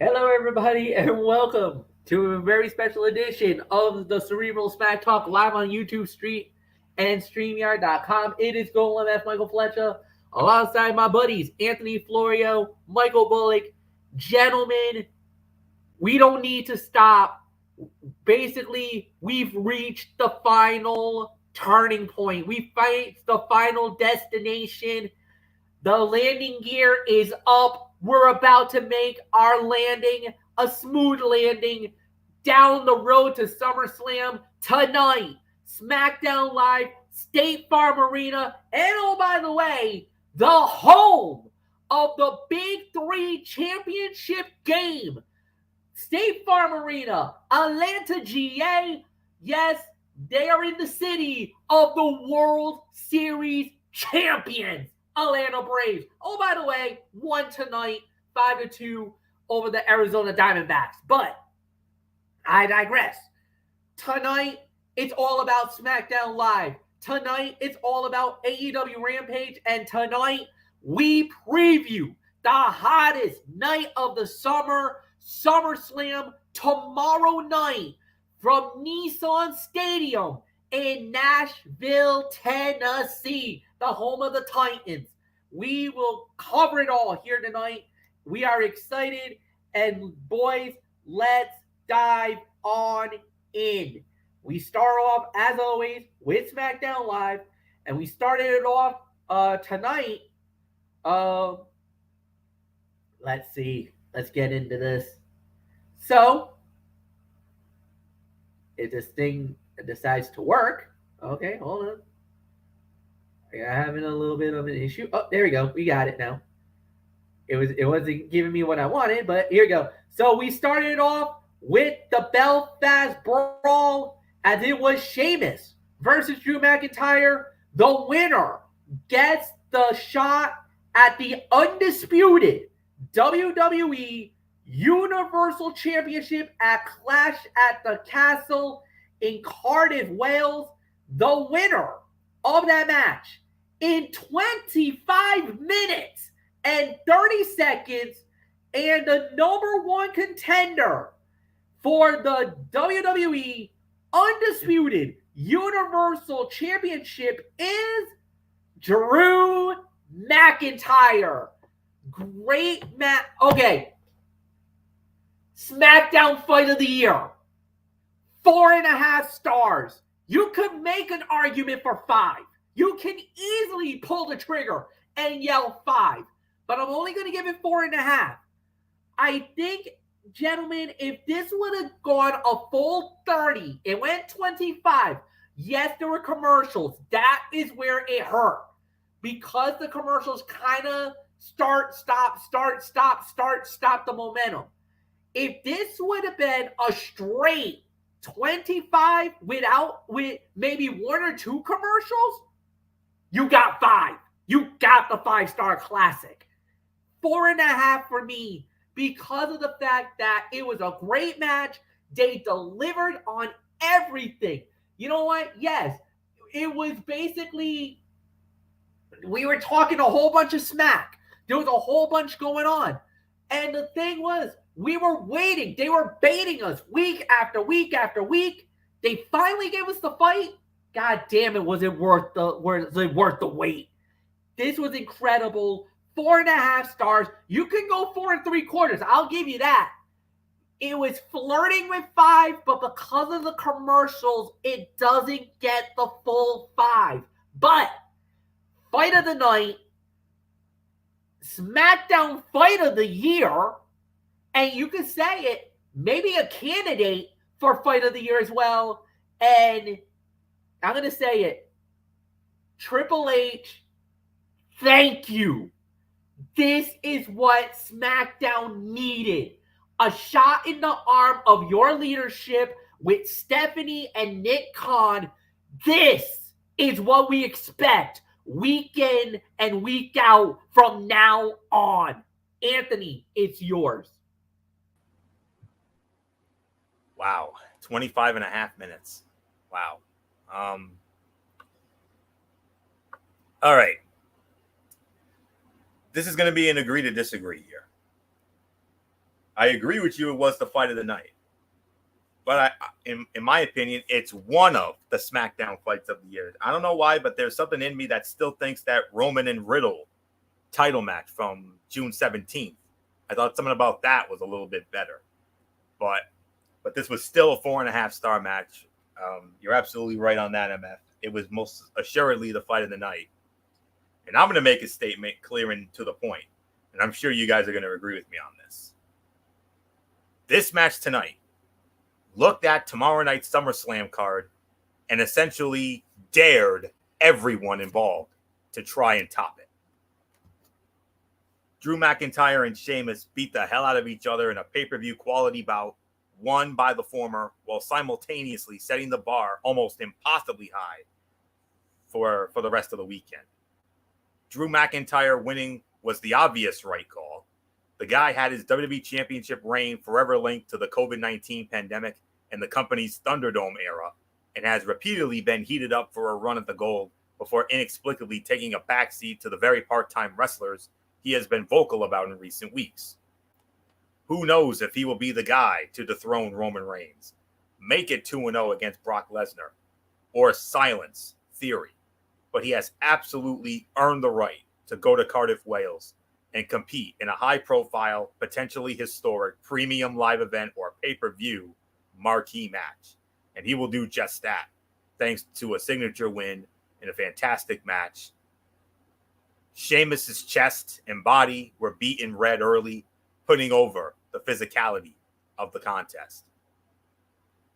Hello, everybody, and welcome to a very special edition of the Cerebral Smack Talk live on YouTube Street and StreamYard.com. It is Golem F. Michael Fletcher alongside my buddies Anthony Florio, Michael Bullock. Gentlemen, we don't need to stop. Basically, we've reached the final turning point. We reached the final destination. The landing gear is up. We're about to make our landing a smooth landing down the road to SummerSlam tonight. Smackdown Live, State Farm Arena, and oh, by the way, the home of the Big Three Championship game. State Farm Arena, Atlanta, GA. Yes, they are in the city of the World Series champions, Atlanta Braves. Oh, by the way, won tonight, 5-2 over the Arizona Diamondbacks. But I digress. Tonight, it's all about SmackDown Live. Tonight, it's all about AEW Rampage. And tonight, we preview the hottest night of the summer, SummerSlam, tomorrow night from Nissan Stadium in Nashville, Tennessee, the home of the Titans. We will cover it all here tonight. We are excited, and boys, let's dive on in. We start off, as always, with SmackDown Live, and we started it off tonight. Let's see. Let's get into this. So, if this thing decides to work, okay, hold on. I'm having a little bit of an issue. Oh, there we go. We got it now. It wasn't giving me what I wanted, but here we go. So we started off with the Belfast Brawl, as it was Sheamus versus Drew McIntyre. The winner gets the shot at the undisputed WWE Universal Championship at Clash at the Castle in Cardiff, Wales. The winner of that match in 25 minutes and 30 seconds, and the number one contender for the WWE Undisputed Universal Championship is Drew McIntyre. Great match. Okay. SmackDown Fight of the Year. 4.5 stars. You could make an argument for 5. You can easily pull the trigger and yell 5. But I'm only going to give it 4.5. I think, gentlemen, if this would have gone a full 30, it went 25. Yes, there were commercials. That is where it hurt. Because the commercials kind of start, stop the momentum. If this would have been a straight 25 with maybe 1 or 2 commercials, you got 5. You got the 5-star classic. 4.5 for me, because of the fact that it was a great match. They delivered on everything. You know what? Yes, it was basically, we were talking a whole bunch of smack. There was a whole bunch going on. And the thing was, we were waiting. They were baiting us week after week after week. They finally gave us the fight. God damn it, was it worth the wait? This was incredible. 4.5 stars. You can go 4 3/4. I'll give you that. It was flirting with 5, but because of the commercials, it doesn't get the full 5. But Fight of the Night, SmackDown Fight of the Year, and you could say it, maybe a candidate for Fight of the Year as well. And I'm going to say it. Triple H, thank you. This is what SmackDown needed. A shot in the arm of your leadership with Stephanie and Nick Khan. This is what we expect week in and week out from now on. Anthony, it's yours. Wow. 25.5 minutes. Wow. All right. This is going to be an agree to disagree here. I agree with you. It was the fight of the night. But in my opinion, it's one of the SmackDown fights of the year. I don't know why, but there's something in me that still thinks that Roman and Riddle title match from June 17th, I thought something about that was a little bit better. But this was still a 4.5-star match. You're absolutely right on that, MF. It was most assuredly the fight of the night. And I'm going to make a statement clear and to the point. And I'm sure you guys are going to agree with me on this. This match tonight looked at tomorrow night's SummerSlam card and essentially dared everyone involved to try and top it. Drew McIntyre and Sheamus beat the hell out of each other in a pay-per-view quality bout, won by the former, while simultaneously setting the bar almost impossibly high for the rest of the weekend. Drew McIntyre winning was the obvious right call. The guy had his WWE Championship reign forever linked to the COVID-19 pandemic and the company's Thunderdome era, and has repeatedly been heated up for a run at the gold before inexplicably taking a backseat to the very part-time wrestlers he has been vocal about in recent weeks. Who knows if he will be the guy to dethrone Roman Reigns, make it 2-0 against Brock Lesnar, or silence Theory. But he has absolutely earned the right to go to Cardiff, Wales, and compete in a high-profile, potentially historic premium live event or pay-per-view marquee match. And he will do just that, thanks to a signature win in a fantastic match. Sheamus's chest and body were beaten red early, putting over the physicality of the contest.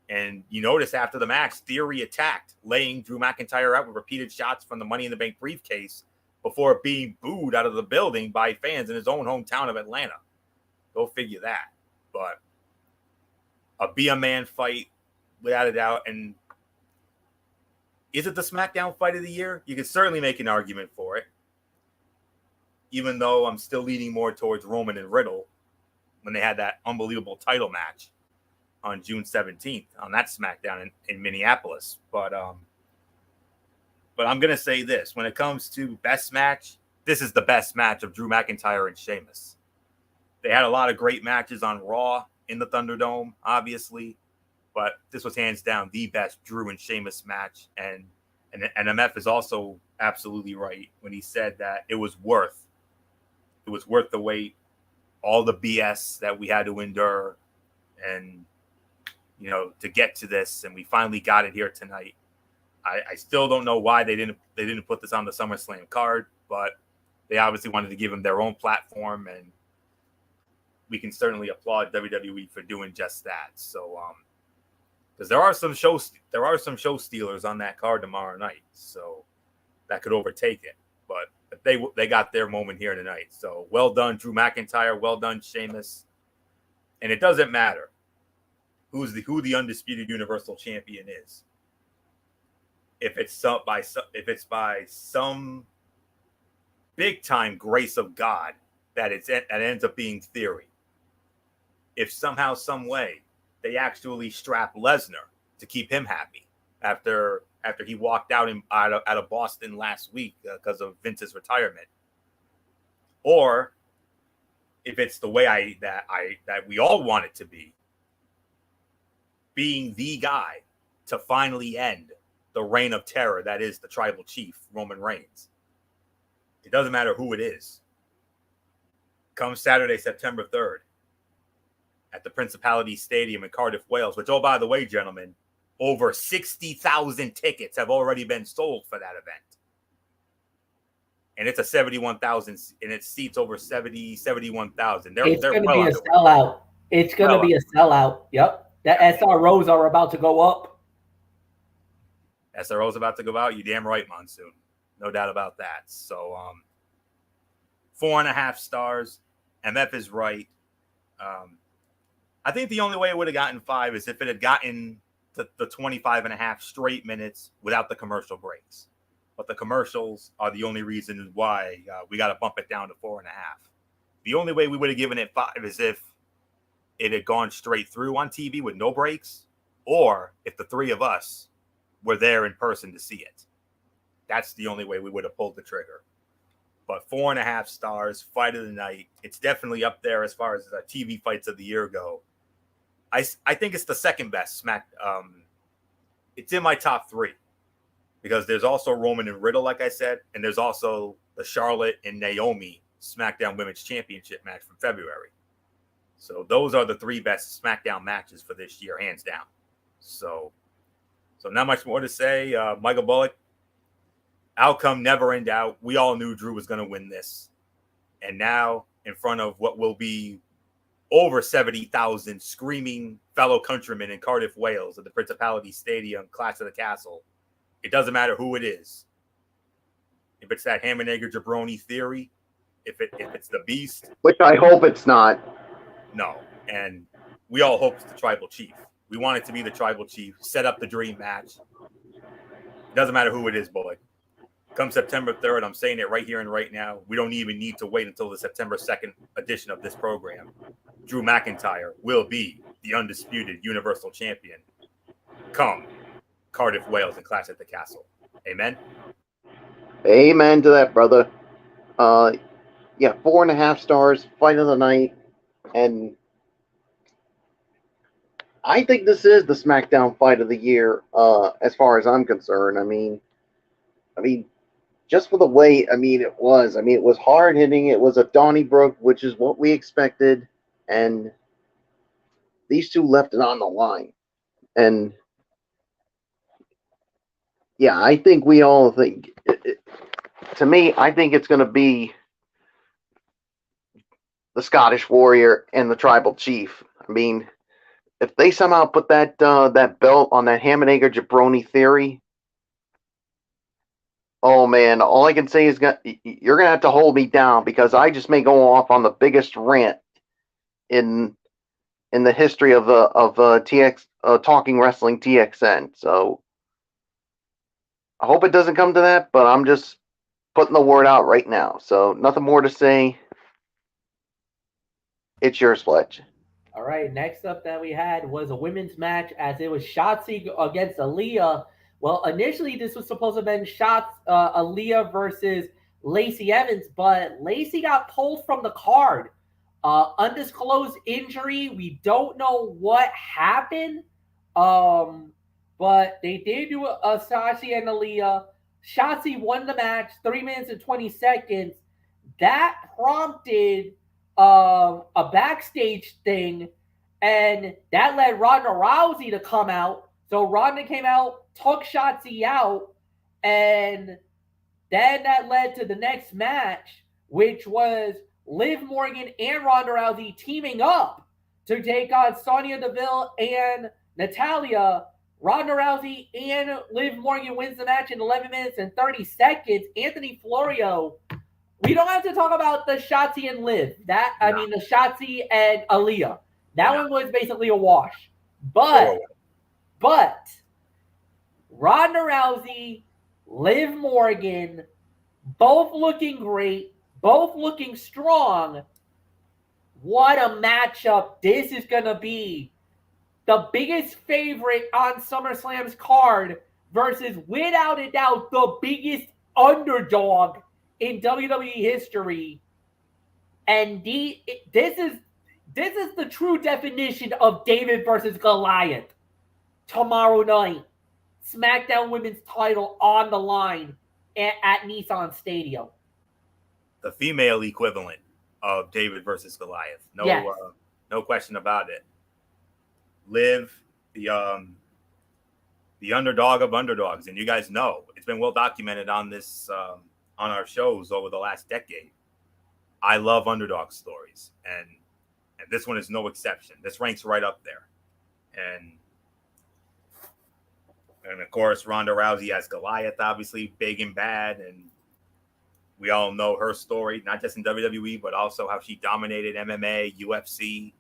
And you notice after the match, Theory attacked, laying Drew McIntyre out with repeated shots from the Money in the Bank briefcase before being booed out of the building by fans in his own hometown of Atlanta. Go figure that. But a be-a-man fight, without a doubt. And is it the SmackDown fight of the year? You could certainly make an argument for it, even though I'm still leaning more towards Roman and Riddle when they had that unbelievable title match on June 17th on that SmackDown in Minneapolis. But I'm going to say this. When it comes to best match, this is the best match of Drew McIntyre and Sheamus. They had a lot of great matches on Raw in the Thunderdome, obviously, but this was hands down the best Drew and Sheamus match. And MF is also absolutely right when he said that it was worth the wait, all the BS that we had to endure, and to get to this, and we finally got it here tonight. I still don't know why they didn't put this on the SummerSlam card, but they obviously wanted to give them their own platform, and we can certainly applaud WWE for doing just that. So, because there are some show stealers on that card tomorrow night, so that could overtake it. But they got their moment here tonight. So well done, Drew McIntyre. Well done, Sheamus. And it doesn't matter who the undisputed Universal Champion is. If it's by some big time grace of God that ends up being Theory. If somehow, some way, they actually strap Lesnar to keep him happy after he walked out of Boston last week because of Vince's retirement, or if it's the way that we all want it to be, being the guy to finally end the reign of terror that is the tribal chief, Roman Reigns. It doesn't matter who it is. Come Saturday, September 3rd, at the Principality Stadium in Cardiff, Wales, which, oh, by the way, gentlemen, over 60,000 tickets have already been sold for that event. And it's a 71,000, and it seats over 71,000. It's going to be a sellout. It's going to be a sellout. Yep. The SROs are about to go up. SRO's about to go out. You damn right, Monsoon. No doubt about that. So 4.5 stars. MF is right. I think the only way it would have gotten 5 is if it had gotten the 25.5 straight minutes without the commercial breaks. But the commercials are the only reason why we got to bump it down to 4.5. The only way we would have given it 5 is if it had gone straight through on TV with no breaks, or if the three of us were there in person to see it. That's the only way we would have pulled the trigger. But 4.5 stars, fight of the night. It's definitely up there as far as TV fights of the year go. I think it's the second best Smack. It's in my top 3 because there's also Roman and Riddle, like I said, and there's also the Charlotte and Naomi SmackDown Women's Championship match from February. So those are the 3 best SmackDown matches for this year, hands down. So not much more to say. Michael Bullock, outcome never in doubt. We all knew Drew was going to win this. And now, in front of what will be over 70,000 screaming fellow countrymen in Cardiff, Wales, at the Principality Stadium, Clash of the Castle, it doesn't matter who it is. If it's that ham and egg or jabroni theory, if it's the Beast. Which I hope it's not. No. And we all hope it's the Tribal Chief. We want it to be the Tribal Chief. Set up the dream match. It doesn't matter who it is, boy. Come September 3rd, I'm saying it right here and right now. We don't even need to wait until the September 2nd edition of this program. Drew McIntyre will be the undisputed Universal Champion. Come Cardiff, Wales, and Clash at the Castle. Amen? Amen to that, brother. 4.5 stars, fight of the night. And I think this is the SmackDown fight of the year, as far as I'm concerned. I mean, just for the way, it was hard hitting. It was a Donnybrook, which is what we expected. And these two left it on the line. And yeah, I think we all think, to me, I think it's going to be the Scottish Warrior and the Tribal Chief. I mean, if they somehow put that belt on that ham and egg or jabroni theory, oh man, all I can say is you're gonna have to hold me down, because I just may go off on the biggest rant in the history of TX Talking Wrestling TXN. So I hope it doesn't come to that, but I'm just putting the word out right now. So nothing more to say. It's yours, Fletch. All right, next up that we had was a women's match, as it was Shotzi against Aaliyah. Well, initially this was supposed to have been Aaliyah versus Lacey Evans, but Lacey got pulled from the card. Undisclosed injury. We don't know what happened, but they did do a Shotzi and Aaliyah. Shotzi won the match, 3 minutes and 20 seconds. That prompted a backstage thing, and that led Ronda Rousey to come out. So Ronda came out, took Shotzi out, and then that led to the next match, which was Liv Morgan and Ronda Rousey teaming up to take on Sonya Deville and Natalya. Ronda Rousey and Liv Morgan wins the match in 11 minutes and 30 seconds. Anthony Florio. We don't have to talk about the Shotzi and Liv. The Shotzi and Aaliyah. That one was basically a wash. But Ronda Rousey, Liv Morgan, both looking great, both looking strong. What a matchup this is going to be. The biggest favorite on SummerSlam's card versus, without a doubt, the biggest underdog in WWE history. And this is the true definition of David versus Goliath. Tomorrow night, SmackDown Women's title on the line at Nissan Stadium. The female equivalent of David versus Goliath. No question about it. Liv, the underdog of underdogs, and you guys know it's been well documented on this on our shows over the last decade. I love underdog stories, and this one is no exception. This ranks right up there, and of course Ronda Rousey as Goliath, obviously big and bad, and we all know her story, not just in WWE but also how she dominated MMA, UFC,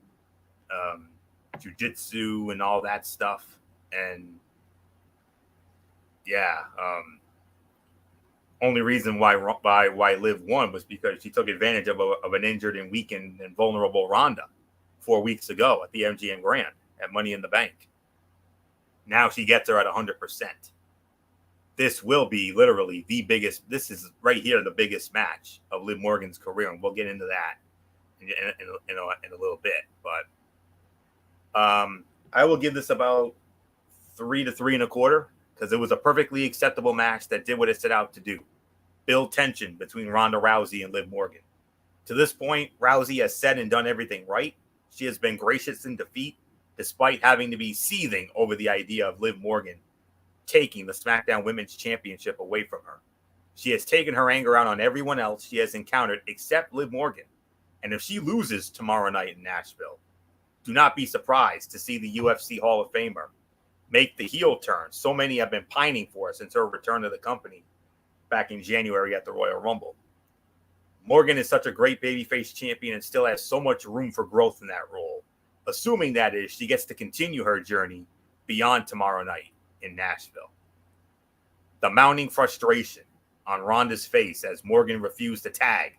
jiu-jitsu, and all that stuff. And only reason why Liv won was because she took advantage of an injured and weakened and vulnerable Ronda 4 weeks ago at the MGM Grand at Money in the Bank. Now she gets her at 100%. this will be literally the biggest. This is right here the biggest match of Liv Morgan's career, and we'll get into that in a little bit. But I will give this about 3 to 3.25 because it was a perfectly acceptable match that did what it set out to do: build tension between Ronda Rousey and Liv Morgan. To this point, Rousey has said and done everything right. She has been gracious in defeat, despite having to be seething over the idea of Liv Morgan taking the SmackDown Women's Championship away from her. She has taken her anger out on everyone else she has encountered except Liv Morgan. And if she loses tomorrow night in Nashville, do not be surprised to see the UFC Hall of Famer make the heel turn so many have been pining for since her return to the company back in January at the Royal Rumble. Morgan is such a great babyface champion and still has so much room for growth in that role, assuming that is she gets to continue her journey beyond tomorrow night in Nashville. The mounting frustration on Ronda's face as Morgan refused to tag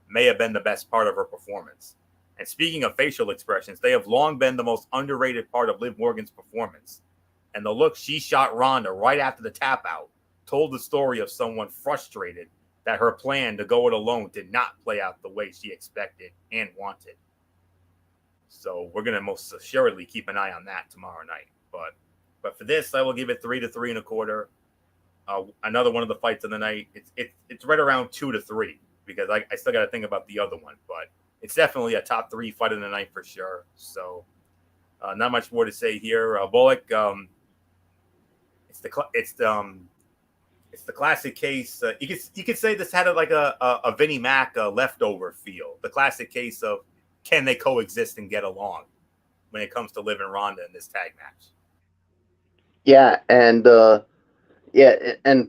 may have been the best part of her performance. And speaking of facial expressions, they have long been the most underrated part of Liv Morgan's performance. And the look she shot Ronda right after the tap out told the story of someone frustrated that her plan to go it alone did not play out the way she expected and wanted. So we're going to most assuredly keep an eye on that tomorrow night. But for this, I will give it 3 to 3.25. Another one of the fights of the night. It's right around 2 to 3 because I still got to think about the other one, but it's definitely a top 3 fight of the night for sure. So not much more to say here. Bullock, it's the classic case. You could say this had like a Vinnie Mac leftover feel. The classic case of can they coexist and get along when it comes to Liv and Ronda in this tag match. Yeah, and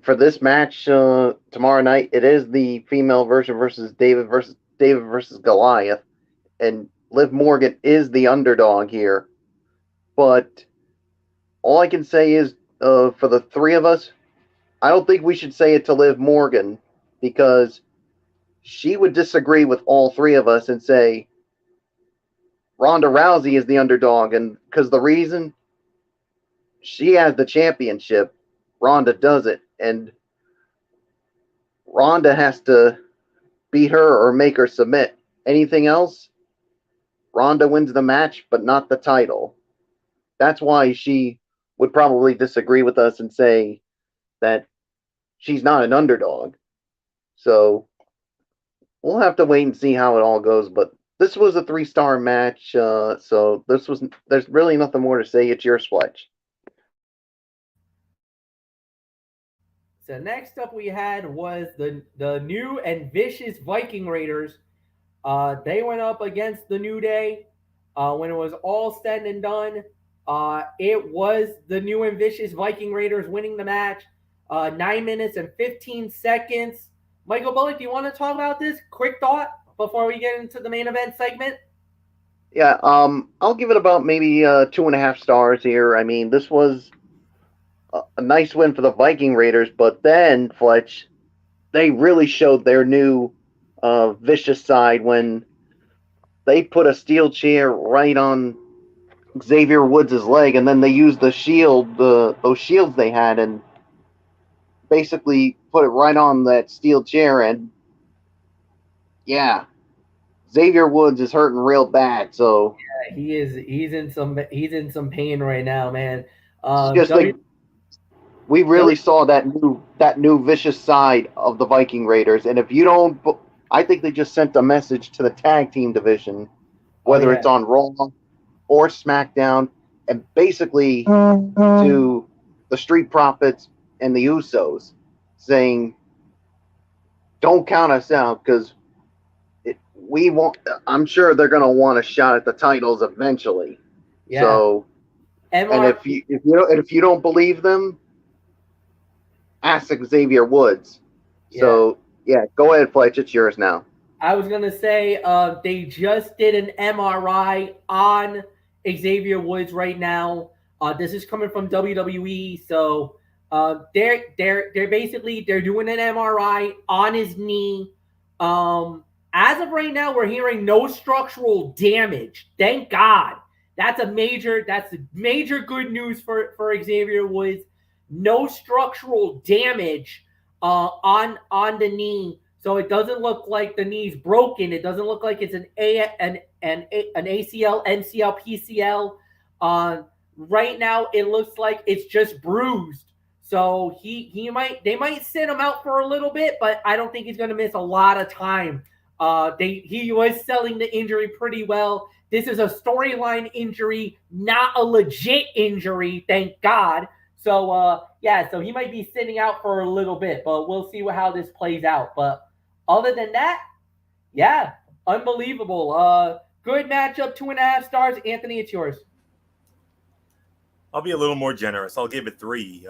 for this match tomorrow night, it is the female version versus David versus Goliath, and Liv Morgan is the underdog here. But all I can say is, for the three of us, I don't think we should say it to Liv Morgan because she would disagree with all three of us and say Ronda Rousey is the underdog, and because the reason she has the championship, Ronda doesn't, and Ronda has to beat her or make her submit. Anything else, Ronda wins the match, but not the title. That's why she would probably disagree with us and say that she's not an underdog. So we'll have to wait and see how it all goes. But this was a 3-star match, so there's really nothing more to say. It's yours, Fletch. So next up we had was the new and vicious Viking Raiders. They went up against the New Day. When it was all said and done, it was the new and vicious Viking Raiders winning the match. 9 minutes and 15 seconds. Michael Bullock, do you want to talk about this? Quick thought before we get into the main event segment? Yeah, I'll give it about maybe 2.5 stars here. I mean, this was a nice win for the Viking Raiders, but then, Fletch, they really showed their new vicious side when they put a steel chair right on Xavier Woods' leg, and then they used the shield, those shields they had, and basically put it right on that steel chair, and yeah, Xavier Woods is hurting real bad. So yeah, he is. He's in some pain right now, man. We really saw that new vicious side of the Viking Raiders, and if you don't, I think they just sent a message to the tag team division, whether it's on Raw or SmackDown, and basically to the Street Profits and the Usos, saying, "Don't count us out because we won't." I'm sure they're going to want a shot at the titles eventually. Yeah. So, and if you don't believe them, ask Xavier Woods. Yeah. So yeah, go ahead, Fletch. It's yours now. I was gonna say they just did an MRI on Xavier Woods right now. This is coming from WWE, so they're basically doing an MRI on his knee. As of right now, we're hearing no structural damage. Thank God. That's major good news for Xavier Woods. no structural damage on the knee. So it doesn't look like the knee's broken. It doesn't look like it's an ACL, MCL, PCL. Right now, it looks like it's just bruised. So they might sit him out for a little bit, but I don't think he's going to miss a lot of time. He was selling the injury pretty well. This is a storyline injury, not a legit injury, thank God. So so he might be sitting out for a little bit, but we'll see how this plays out. But other than that, yeah, unbelievable. Good matchup, 2.5 stars. Anthony, it's yours. I'll be a little more generous. I'll give it 3.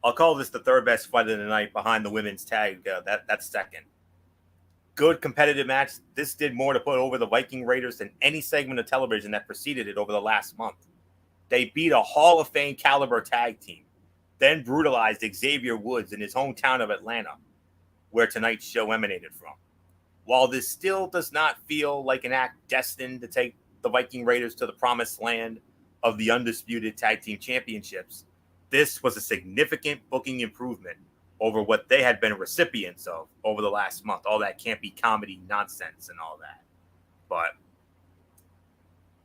I'll call this the third best fight of the night behind the women's tag. That's second. Good competitive match. This did more to put over the Viking Raiders than any segment of television that preceded it over the last month. They beat a Hall of Fame caliber tag team, then brutalized Xavier Woods in his hometown of Atlanta, where tonight's show emanated from. While this still does not feel like an act destined to take the Viking Raiders to the promised land of the undisputed tag team championships, this was a significant booking improvement over what they had been recipients of over the last month. All that campy comedy nonsense and all that. But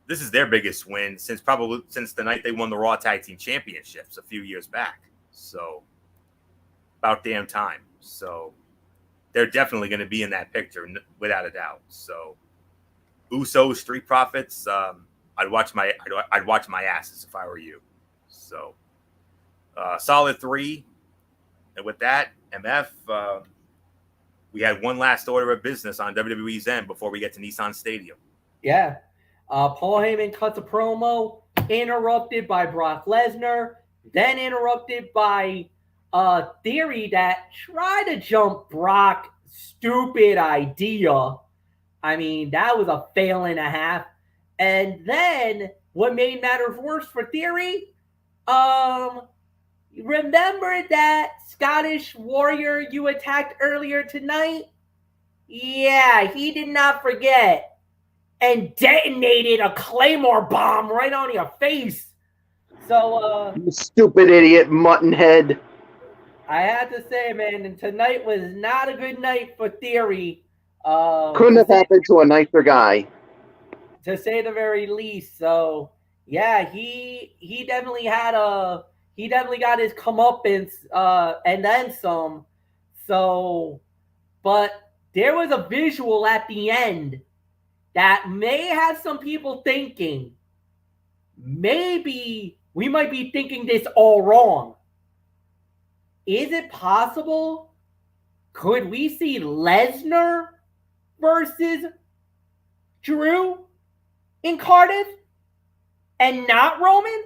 this is their biggest win since the night they won the Raw Tag Team Championships a few years back. So about damn time. So they're definitely going to be in that picture without a doubt. So Usos, Street Profits, I'd watch my asses if I were you. So solid 3. And with that, MF, we had one last order of business on WWE's end before we get to Nissan Stadium. Yeah. Paul Heyman cuts a promo, interrupted by Brock Lesnar, then interrupted by Theory that tried to jump Brock. Stupid idea. I mean, that was a fail and a half. And then what made matters worse for Theory, remember that Scottish warrior you attacked earlier tonight? Yeah, he did not forget and detonated a Claymore bomb right on your face. So, you stupid idiot, muttonhead. I had to say, man, and tonight was not a good night for Theory. Couldn't have happened to a nicer guy. To say the very least. So, yeah, he definitely got his comeuppance and then some. So, but there was a visual at the end that may have some people thinking maybe we might be thinking this all wrong. Is it possible? Could we see Lesnar versus Drew in Cardiff and not Roman?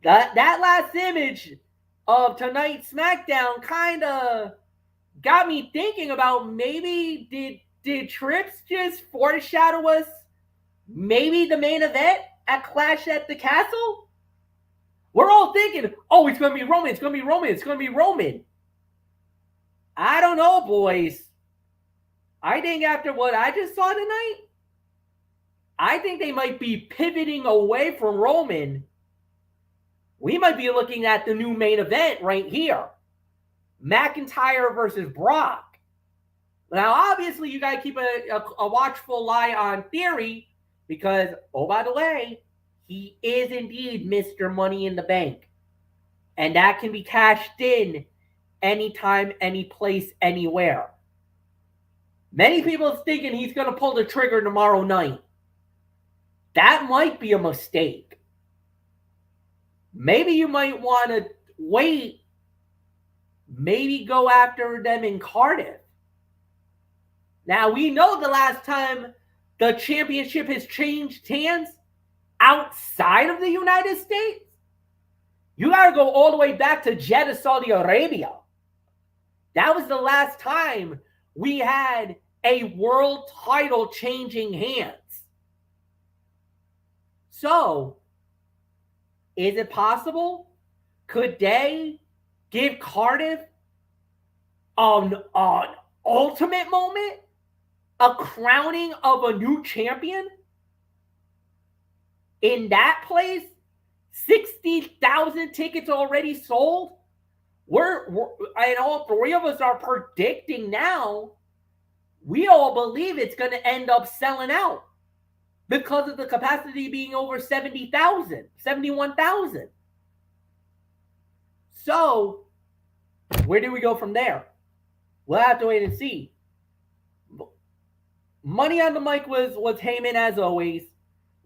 That last image of tonight's SmackDown kind of got me thinking about maybe did Trips just foreshadow us maybe the main event at Clash at the Castle? We're all thinking, oh, it's going to be Roman, it's going to be Roman, it's going to be Roman. I don't know, boys. I think after what I just saw tonight, I think they might be pivoting away from Roman. We might be looking at the new main event right here. McIntyre versus Brock. Now, obviously, you got to keep a watchful eye on Theory because, oh, by the way, he is indeed Mr. Money in the Bank. And that can be cashed in anytime, any place, anywhere. Many people are thinking he's going to pull the trigger tomorrow night. That might be a mistake. Maybe you might want to wait. Maybe go after them in Cardiff. Now, we know the last time the championship has changed hands outside of the United States, you got to go all the way back to Jeddah, Saudi Arabia. That was the last time we had a world title changing hands. So, is it possible? Could they give Cardiff an ultimate moment? A crowning of a new champion? In that place, 60,000 tickets already sold. And all three of us are predicting now, we all believe it's going to end up selling out because of the capacity being over 70,000, 71,000. So, where do we go from there? We'll have to wait and see. Money on the mic was Heyman as always.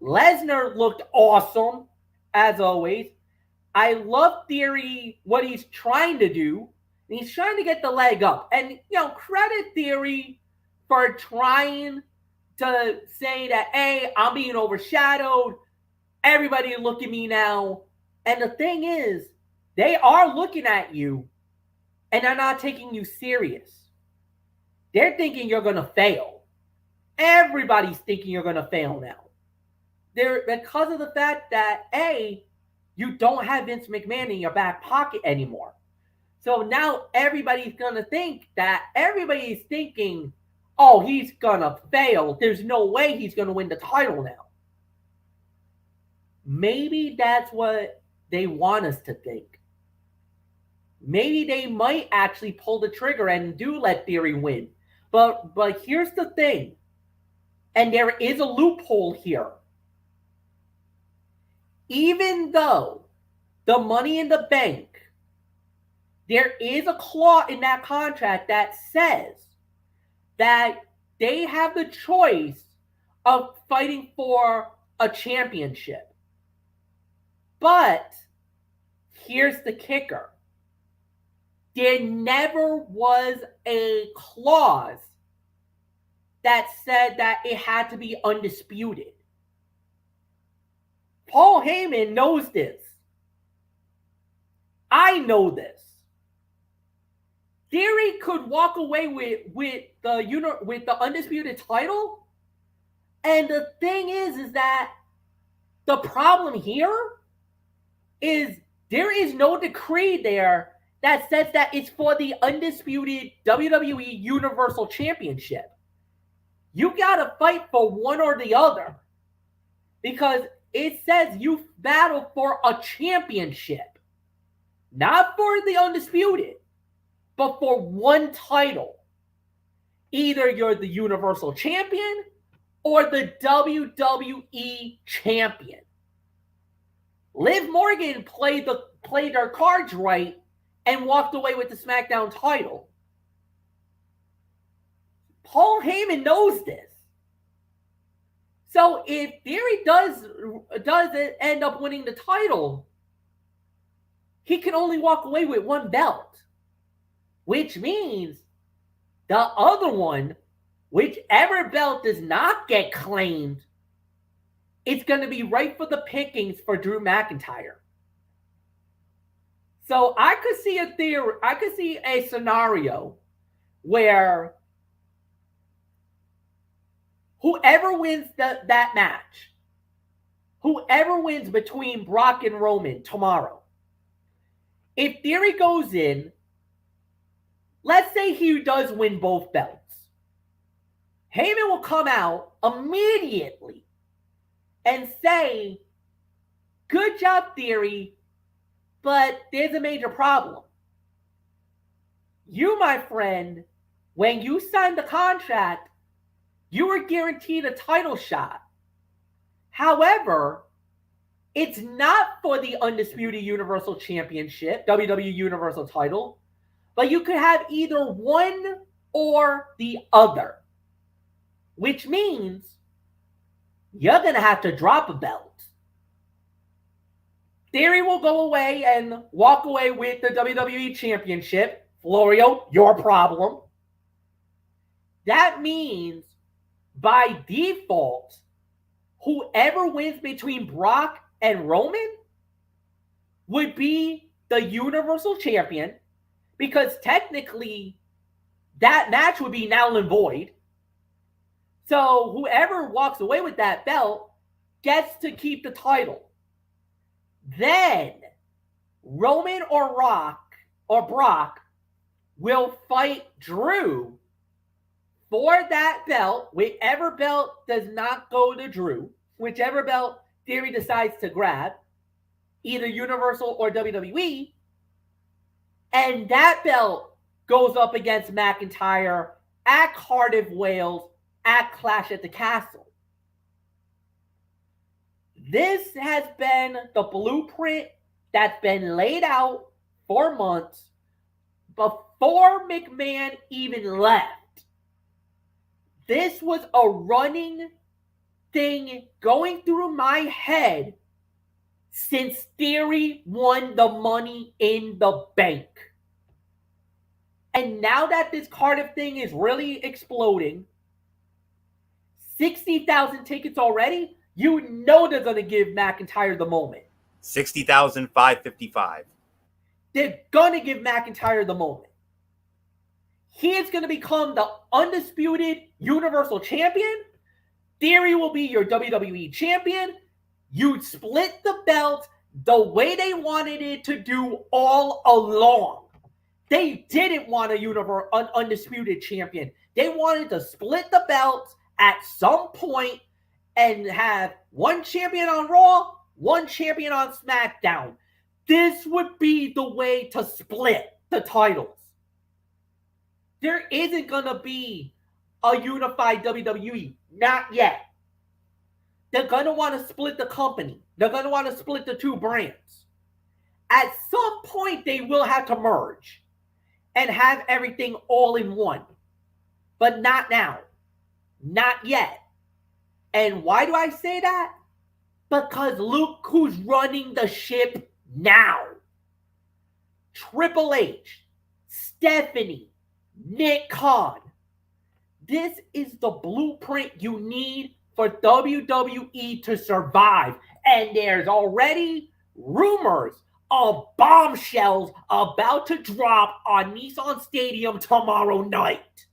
Lesnar looked awesome as always. I love Theory, what he's trying to do. He's trying to get the leg up. And, credit Theory for trying to say that, hey, I'm being overshadowed. Everybody look at me now. And the thing is, they are looking at you and they're not taking you serious. They're thinking you're going to fail. Everybody's thinking you're going to fail now. Because of the fact that, A, you don't have Vince McMahon in your back pocket anymore. So now everybody's going to think that everybody's thinking, oh, he's going to fail. There's no way he's going to win the title now. Maybe that's what they want us to think. Maybe they might actually pull the trigger and do let Theory win. But here's the thing. And there is a loophole here. Even though the Money in the Bank, there is a clause in that contract that says that they have the choice of fighting for a championship. But here's the kicker. There never was a clause that said that it had to be undisputed. Paul Heyman knows this. I know this. Theory could walk away with the undisputed title, and the thing is that the problem here is there is no decree there that says that it's for the undisputed WWE Universal Championship. You gotta fight for one or the other because it says you battle for a championship, not for the undisputed, but for one title. Either you're the Universal Champion or the WWE Champion. Liv Morgan played their cards right and walked away with the Smackdown title. Paul Heyman knows this. So if Theory does end up winning the title, he can only walk away with one belt, which means the other one, whichever belt does not get claimed, it's going to be right for the pickings for Drew McIntyre. So I could see a scenario where whoever wins that match, whoever wins between Brock and Roman tomorrow, if Theory goes in, let's say he does win both belts, Heyman will come out immediately and say, good job, Theory, but there's a major problem. You, my friend, when you signed the contract, you were guaranteed a title shot. However, it's not for the Undisputed Universal Championship, WWE Universal title, but you could have either one or the other, which means you're going to have to drop a belt. Theory will go away and walk away with the WWE Championship. Florio, your problem. That means, by default, whoever wins between Brock and Roman would be the Universal Champion, because technically that match would be null and void. So whoever walks away with that belt gets to keep the title. Then Roman or Brock will fight Drew for that belt, whichever belt does not go to Drew, whichever belt Theory decides to grab. either Universal or WWE, and that belt goes up against McIntyre at Cardiff, Wales, at Clash at the Castle. This has been the blueprint that's been laid out for months before McMahon even left. This was a running thing going through my head since Theory won the Money in the Bank. And now that this Cardiff thing is really exploding, 60,000 tickets already, you know they're going to give McIntyre the moment. 60,555. They're going to give McIntyre the moment. He is going to become the undisputed Universal Champion. Theory will be your WWE Champion. You split the belt the way they wanted it to do all along. They didn't want an undisputed champion. They wanted to split the belts at some point and have one champion on Raw, one champion on SmackDown. This would be the way to split the titles. There isn't going to be a unified WWE. Not yet. They're going to want to split the company. They're going to want to split the two brands. At some point, they will have to merge and have everything all in one. But not now. Not yet. And why do I say that? Because look who's running the ship now. Triple H, Stephanie, Nick Khan. This is the blueprint you need for WWE to survive. And there's already rumors of bombshells about to drop on Nissan Stadium tomorrow night.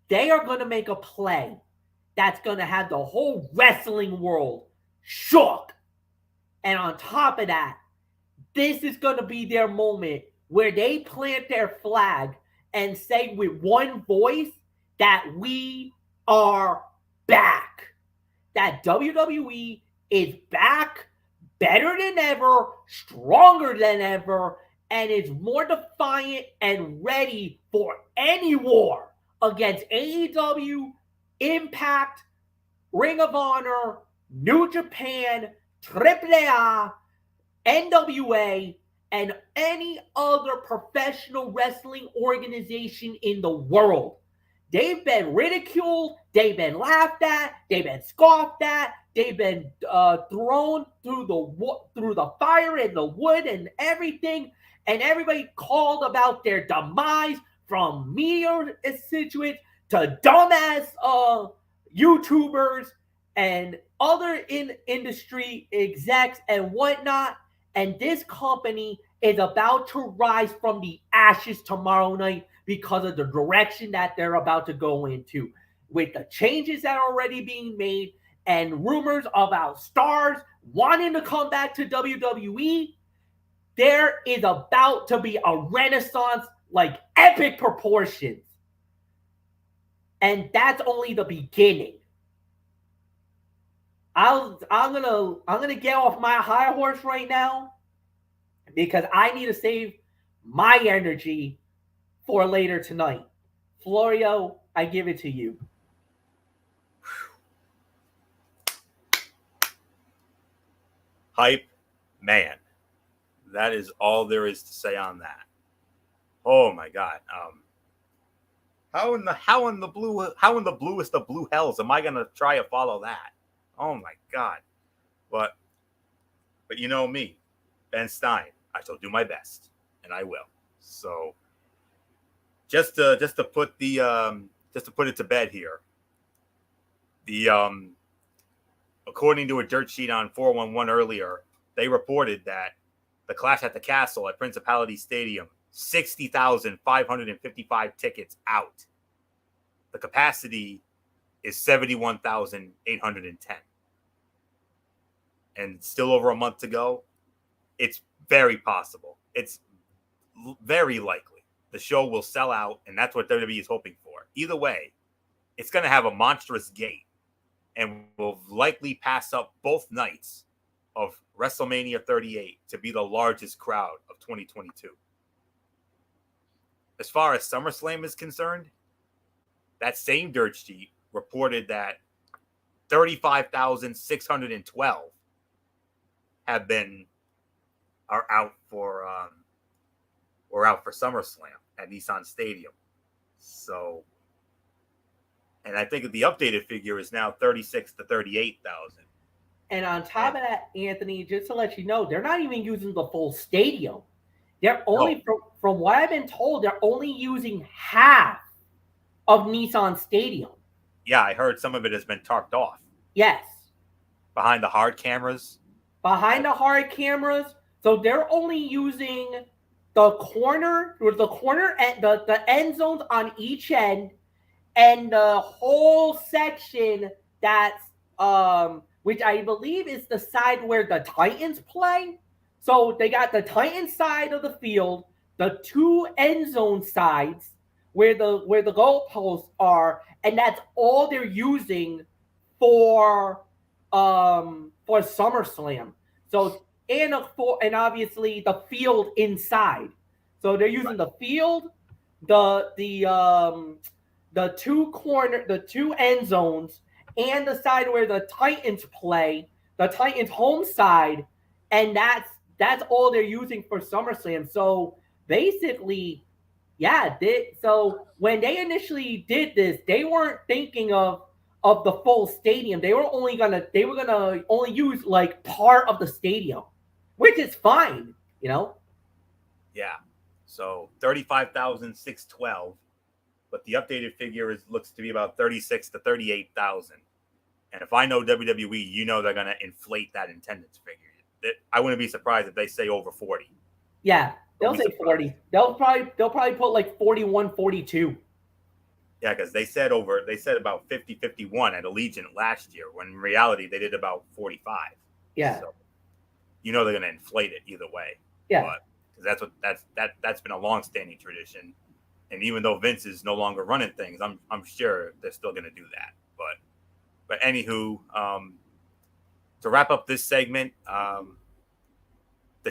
They are going to make a play that's going to have the whole wrestling world shook. And on top of that, this is going to be their moment where they plant their flag and say with one voice that we are back. That WWE is back, better than ever, stronger than ever, and is more defiant and ready for any war against AEW, Impact, Ring of Honor, New Japan, AAA, NWA, and any other professional wrestling organization in the world. They've been ridiculed, they've been laughed at, they've been scoffed at, they've been thrown through the fire and the wood and everything, and everybody called about their demise, from media situates to dumbass YouTubers and other industry execs and whatnot. And this company is about to rise from the ashes tomorrow night because of the direction that they're about to go into. With the changes that are already being made and rumors about stars wanting to come back to WWE, there is about to be a renaissance like epic proportions. And that's only the beginning. I'm gonna get off my high horse right now because I need to save my energy for later tonight. Florio, I give it to you. Hype, man. That is all there is to say on that. Oh my God. How in the bluest of blue hells am I gonna try to follow that? Oh my God. But you know me, Ben Stein. I shall do my best, and I will. So just to put it to bed here. According to a dirt sheet on 411 earlier, they reported that the Clash at the Castle at Principality Stadium, 60,555 tickets out. The capacity is 71,810. And still over a month to go. It's very possible. It's very likely the show will sell out, and that's what WWE is hoping for. Either way, it's going to have a monstrous gate and will likely pass up both nights of WrestleMania 38 to be the largest crowd of 2022. As far as SummerSlam is concerned, that same dirt sheet reported that 35,612 are out for SummerSlam at Nissan Stadium. So, and I think the updated figure is now 36 to 38,000. And on top of that, Anthony, just to let you know, they're not even using the full stadium. They're only, from what I've been told, they're only using half of Nissan Stadium. Yeah, I heard some of it has been tarped off. Yes. Behind the hard cameras. So they're only using the corner and the end zones on each end, and the whole section that's which I believe is the side where the Titans play. So they got the Titans side of the field, the two end zone sides where the goalposts are, and that's all they're using for SummerSlam. So and obviously the field inside. So they're using the field, the two end zones, and the side where the Titans play, the Titans home side, and that's all they're using for SummerSlam. So basically, so when they initially did this, they weren't thinking of the full stadium. They were gonna only use like part of the stadium, which is fine, you know. Yeah. So 35,612, but the updated figure looks to be about 36 to 38,000. And if I know WWE, you know they're gonna inflate that attendance figure. I wouldn't be surprised if they say over 40. Yeah, they'll say 40. They'll probably put like 41, 42. Yeah, because they said about 50, 51 at Allegiant last year, when in reality they did about 45. Yeah. So, you know they're gonna inflate it either way. Yeah. But that's been a long-standing tradition. And even though Vince is no longer running things, I'm sure they're still gonna do that. But anywho, to wrap up this segment, the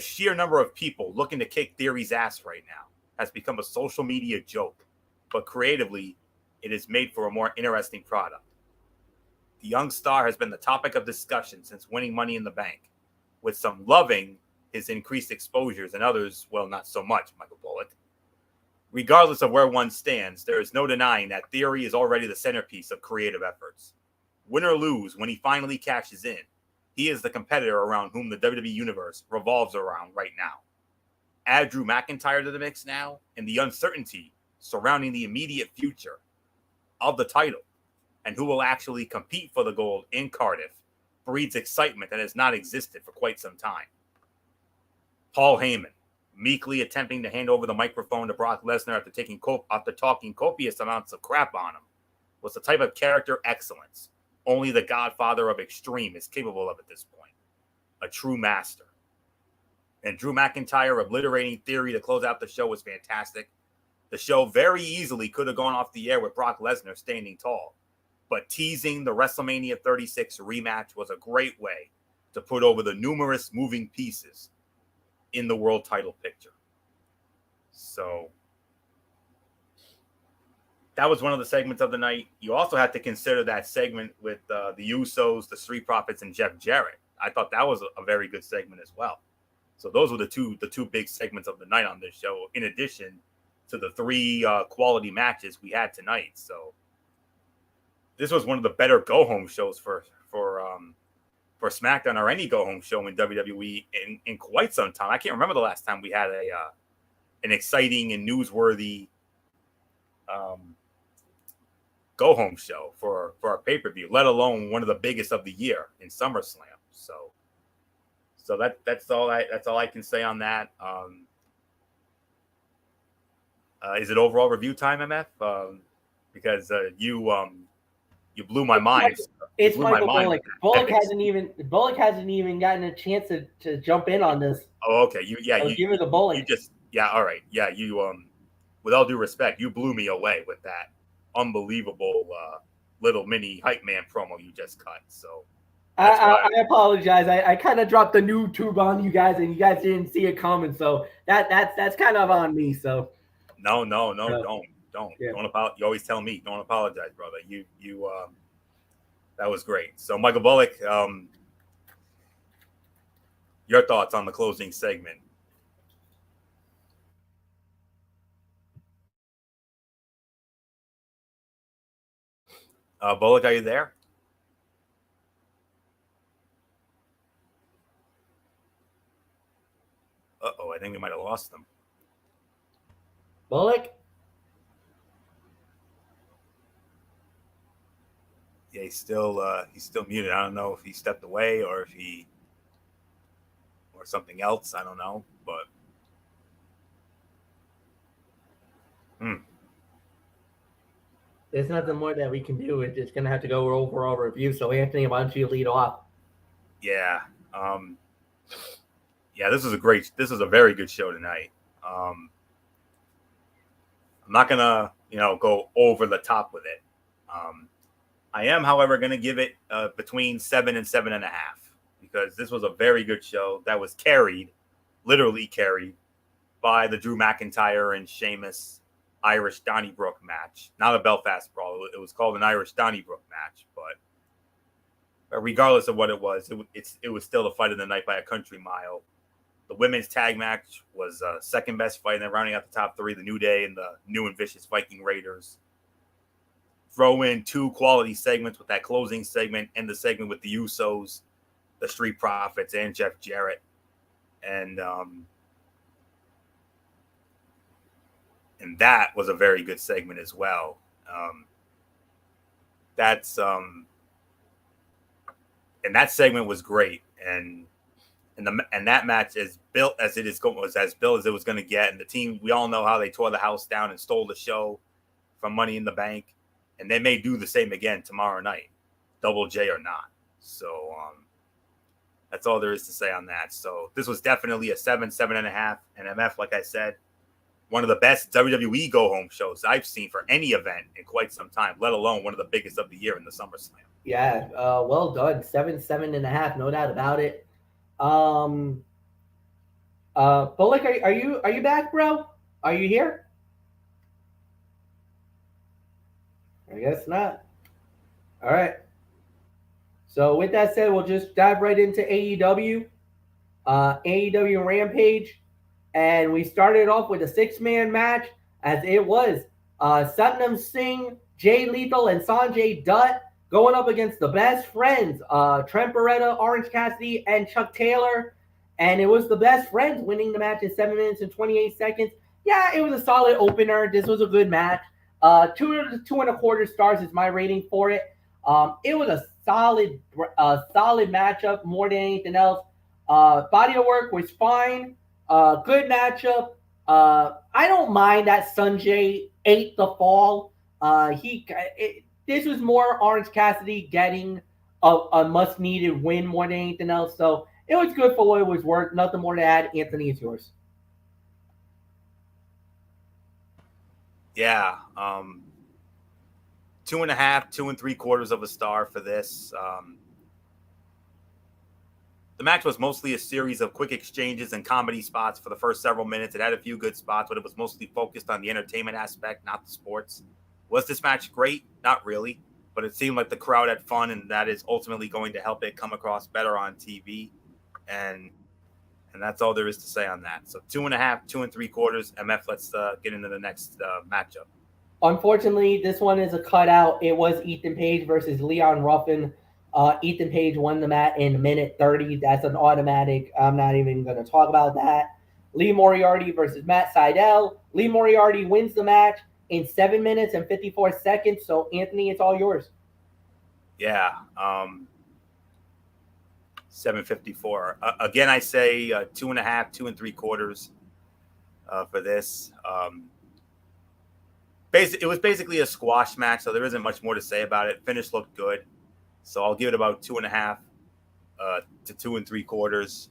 sheer number of people looking to kick Theory's ass right now has become a social media joke, but creatively, it is made for a more interesting product. The young star has been the topic of discussion since winning Money in the Bank, with some loving his increased exposures and others, well, not so much, Michael Bullock. Regardless of where one stands, there is no denying that Theory is already the centerpiece of creative efforts. Win or lose, when he finally cashes in, he is the competitor around whom the WWE Universe revolves around right now. Add Drew McIntyre to the mix now, and the uncertainty surrounding the immediate future of the title and who will actually compete for the gold in Cardiff breeds excitement that has not existed for quite some time. Paul Heyman, meekly attempting to hand over the microphone to Brock Lesnar after talking copious amounts of crap on him, was the type of character excellence only the Godfather of Extreme is capable of at this point. A true master. And Drew McIntyre obliterating Theory to close out the show was fantastic. The show very easily could have gone off the air with Brock Lesnar standing tall, but teasing the WrestleMania 36 rematch was a great way to put over the numerous moving pieces in the world title picture. So that was one of the segments of the night. You also had to consider that segment with the Usos, the Street Profits, and Jeff Jarrett. I thought that was a very good segment as well. So those were the two big segments of the night on this show, in addition to the three quality matches we had tonight. So this was one of the better go-home shows for SmackDown, or any go-home show in WWE in quite some time. I can't remember the last time we had an exciting and newsworthy go-home show for a pay-per-view, let alone one of the biggest of the year in SummerSlam. So that's all I can say on that. Is it overall review time, MF? Because you blew my mind. It's Michael Bullock. Bullock hasn't even gotten a chance to jump in on this. Oh, okay. You give it to Bullock. All right. Yeah, you with all due respect, you blew me away with that unbelievable little mini hype man promo you just cut. So I apologize. I kind of dropped the new tube on you guys, and you guys didn't see it coming. So that's kind of on me. So No, don't. Yeah. Don't apologize. You always tell me, don't apologize, brother. You that was great. So Michael Bullock, your thoughts on the closing segment? Bullock, are you there? Uh-oh, I think we might have lost him. Bullock. Yeah, he's still muted. I don't know if he stepped away or something else. I don't know, but There's nothing more that we can do. It's just gonna have to go overall review. So Anthony, why don't you lead off? Yeah. Yeah, this is a very good show tonight. I'm not gonna, go over the top with it. I am, however, gonna give it between 7 and 7.5 because this was a very good show that was literally carried by the Drew McIntyre and Sheamus Irish Donnybrook match, not a Belfast Brawl. It was called an Irish Donnybrook match, but regardless of what it was, it was still the fight of the night by a country mile. The women's tag match was second best fight, and then rounding out the top three, the New Day and the New and Vicious Viking Raiders. Throw in 2 quality segments with that closing segment and the segment with the Usos, the Street Profits, and Jeff Jarrett, and that was a very good segment as well. And that segment was great, and that match is built as it was going to get. And the team, we all know how they tore the house down and stole the show from Money in the Bank, and they may do the same again tomorrow night, Double J or not. So that's all there is to say on that. So this was definitely a 7.5, and MF, like I said, one of the best WWE go-home shows I've seen for any event in quite some time, let alone one of the biggest of the year in the SummerSlam. Yeah, well done. 7.5, no doubt about it. Bullock, are you back, bro? Are you here? I guess not. All right. So with that said, we'll just dive right into AEW. AEW Rampage. And we started off with a 6-man match, as it was Satnam Singh, Jay Lethal, and Sanjay Dutt going up against the best friends, Trent Beretta, Orange Cassidy, and Chuck Taylor. And it was the best friends winning the match in 7 minutes and 28 seconds. Yeah, it was a solid opener. This was a good match. 2.25 stars is my rating for it. It was a solid matchup more than anything else. Body of work was fine. Good matchup. I don't mind that Sanjay ate the fall. This was more Orange Cassidy getting a must-needed win more than anything else. So it was good for what it was worth. Nothing more to add. Anthony, it's yours. Yeah. 2.5, 2.75 of a star for this. The match was mostly a series of quick exchanges and comedy spots for the first several minutes. It had a few good spots, but it was mostly focused on the entertainment aspect, not the sports. Was this match great? Not really, but it seemed like the crowd had fun, and that is ultimately going to help it come across better on TV. And that's all there is to say on that. So 2.5, 2.75. MF, let's get into the next matchup. Unfortunately, this one is a cutout. It was Ethan Page versus Leon Ruffin. Ethan Page won the match in minute 30. That's an automatic. I'm not even going to talk about that. Lee Moriarty versus Matt Sydal. Lee Moriarty wins the match in 7 minutes and 54 seconds. So, Anthony, it's all yours. Yeah. 7.54. Again, I say 2.5, 2.75 for this. It was basically a squash match, so there isn't much more to say about it. Finish looked good. So I'll give it about 2.5 to 2.75.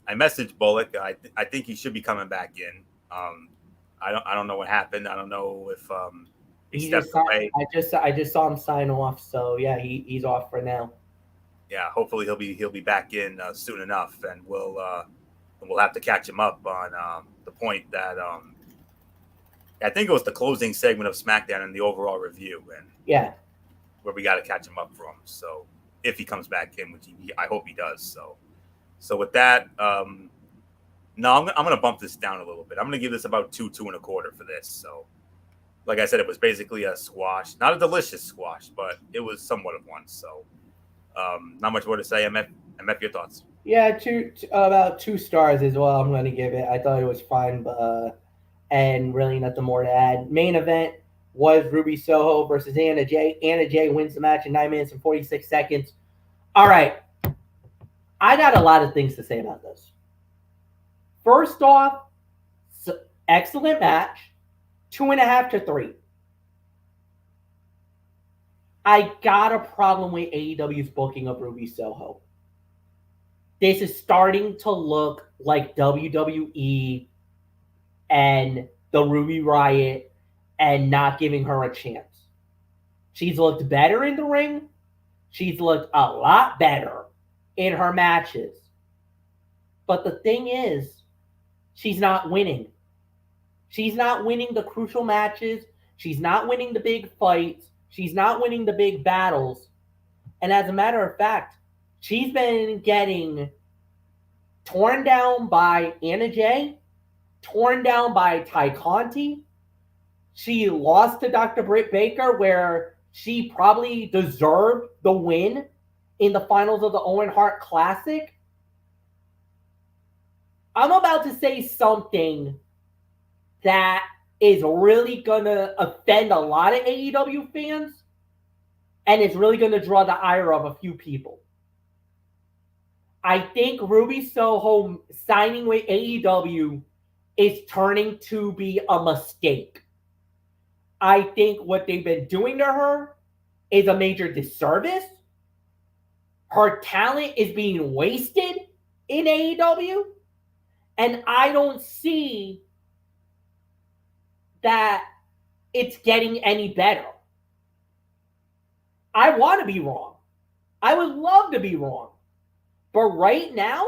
I messaged Bullock. I think he should be coming back in. I don't know what happened. I don't know if He stepped away. I just saw him sign off. So yeah, he's off for now. Yeah, hopefully he'll be back in soon enough, and we'll have to catch him up on the point that I think it was the closing segment of SmackDown in the overall review, and yeah, where we got to catch him up from. So if he comes back in, which I hope he does. So with that, no, I'm going to bump this down a little bit. I'm going to give this about 2.25 for this. So like I said, it was basically a squash, not a delicious squash, but it was somewhat of one. So not much more to say. MF, your thoughts? Yeah, about 2 stars as well. I'm going to give it. I thought it was fun, but and really nothing more to add. Main event was Ruby Soho versus Anna Jay. Anna Jay wins the match in 9 minutes and 46 seconds. All right. I got a lot of things to say about this. First off, excellent match. 2.5 to 3. I got a problem with AEW's booking of Ruby Soho. This is starting to look like WWE and the Ruby Riot and not giving her a chance. She's looked better in the ring. She's looked a lot better in her matches. But the thing is, she's not winning. She's not winning the crucial matches. She's not winning the big fights. She's not winning the big battles. And as a matter of fact, she's been getting torn down by Anna Jay, torn down by Ty Conti. She lost to Dr. Britt Baker, where she probably deserved the win in the finals of the Owen Hart Classic. I'm about to say something that is really going to offend a lot of AEW fans, and it's really going to draw the ire of a few people. I think Ruby Soho signing with AEW is turning to be a mistake. I think what they've been doing to her is a major disservice. Her talent is being wasted in AEW, and I don't see that it's getting any better. I want to be wrong. I would love to be wrong. But right now,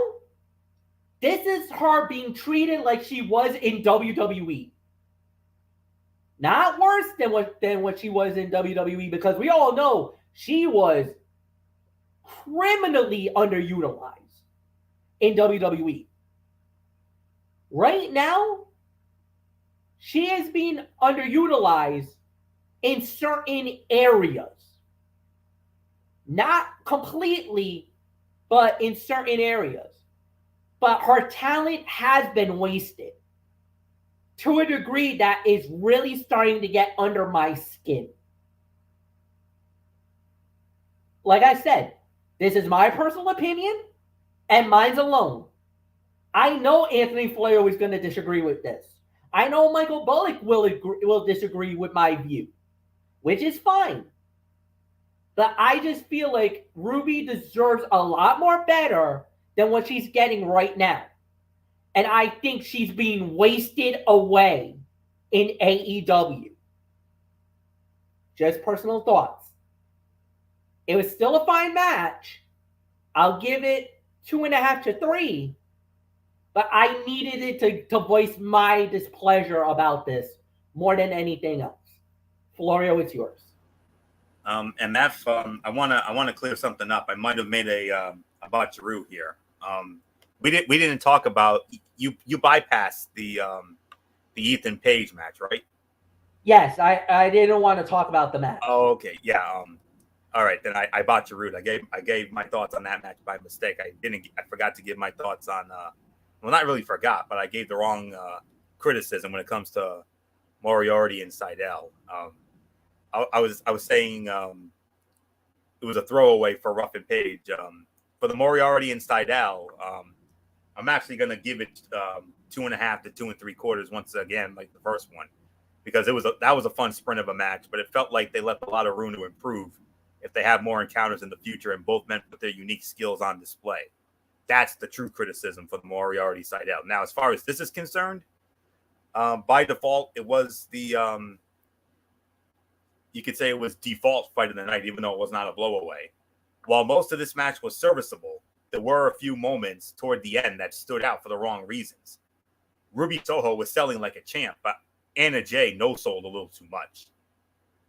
this is her being treated like she was in WWE. Not worse than what she was in WWE, because we all know she was criminally underutilized in WWE. Right now, she is being underutilized in certain areas. Not completely, but in certain areas. But her talent has been wasted to a degree that is really starting to get under my skin. Like I said, this is my personal opinion, and mine's alone. I know Anthony Flair is going to disagree with this. I know Michael Bullock will disagree with my view, which is fine. But I just feel like Ruby deserves a lot more better than what she's getting right now. And I think she's being wasted away in AEW. Just personal thoughts. It was still a fine match. I'll give it 2.5 to 3. But I needed it to voice my displeasure about this more than anything else. Florio, it's yours. And that I want to clear something up. I might have made a botcheroo here. We didn't talk about you bypassed the Ethan Page match, right? Yes, I didn't want to talk about the match. Oh, okay, yeah. All right, then I botcherooed. I gave my thoughts on that match by mistake. I forgot to give my thoughts on. Well, not really forgot, but I gave the wrong criticism when it comes to Moriarty and Seidel. I was saying it was a throwaway for Ruffin Page. For the Moriarty and Seidel, I'm actually going to give it 2.5 to 2.75 once again, like the first one, because that was a fun sprint of a match, but it felt like they left a lot of room to improve if they have more encounters in the future and both men put their unique skills on display. That's the true criticism for the Moriarty Seidel. Now, as far as this is concerned, by default, it was the you could say it was default fight of the night, even though it was not a blowaway. While most of this match was serviceable, there were a few moments toward the end that stood out for the wrong reasons. Ruby Soho was selling like a champ, but Anna Jay no-sold a little too much.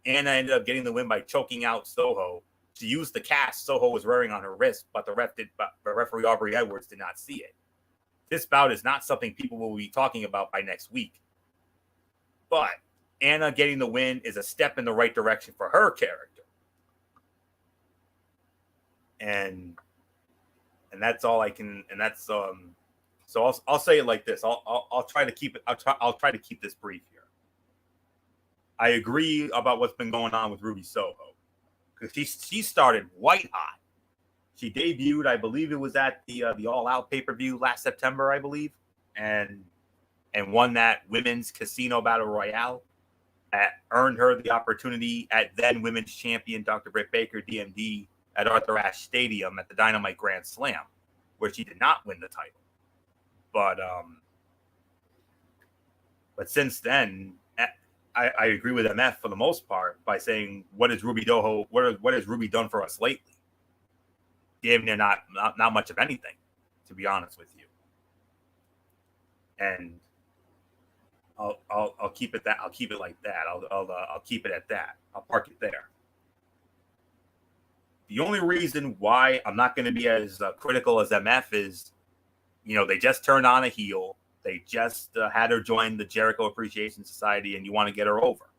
Anna ended up getting the win by choking out Soho. She used the cast Soho was wearing on her wrist, but the referee Aubrey Edwards did not see it. This bout is not something people will be talking about by next week. But Anna getting the win is a step in the right direction for her character. And that's all I can. And that's So I'll say it like this. I'll try to keep it. I'll try to keep this brief here. I agree about what's been going on with Ruby Soho because she started white hot. She debuted, I believe it was at the All Out pay-per-view last September, I believe, and won that women's casino battle royale that earned her the opportunity at then women's champion Dr. Britt Baker, DMD, at Arthur Ashe Stadium at the Dynamite Grand Slam, where she did not win the title. But since then, I agree with MF for the most part by saying, what has Ruby done for us lately? Damn near not much of anything, to be honest with you. And I'll keep it that. I'll keep it like that. I'll keep it at that. I'll park it there. The only reason why I'm not going to be as critical as MF is, they just turned on a heel. They just had her join the Jericho Appreciation Society, and you want to get her over.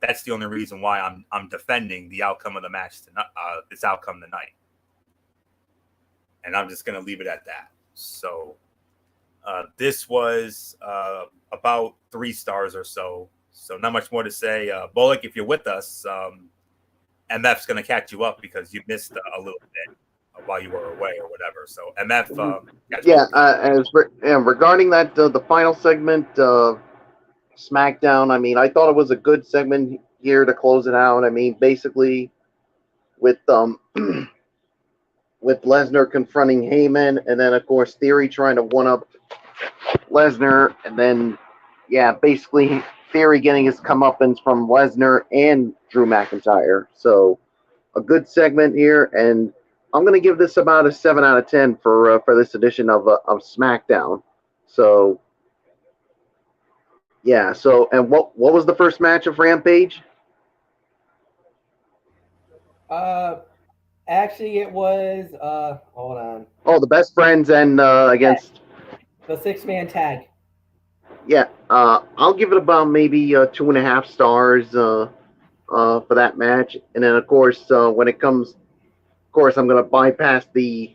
That's the only reason why I'm defending the outcome of the match tonight. This outcome tonight, and I'm just going to leave it at that. So this was about 3 stars or so. So not much more to say. Bullock, if you're with us, MF's going to catch you up because you missed a little bit while you were away or whatever. So MF, regarding that, the final segment, SmackDown. I mean, I thought it was a good segment here to close it out. I mean, basically, with with Lesnar confronting Heyman, and then of course Theory trying to one up Lesnar, and then basically Theory getting his comeuppance from Lesnar and Drew McIntyre. So a good segment here, and I'm going to give this about a 7 out of 10 for this edition of SmackDown. So, yeah. So, and what was the first match of Rampage? Actually, it was hold on. Oh, the Best Friends and against the 6-man tag. Yeah. I'll give it about maybe 2.5 stars for that match, and then of course when it comes. Of course, I'm going to bypass the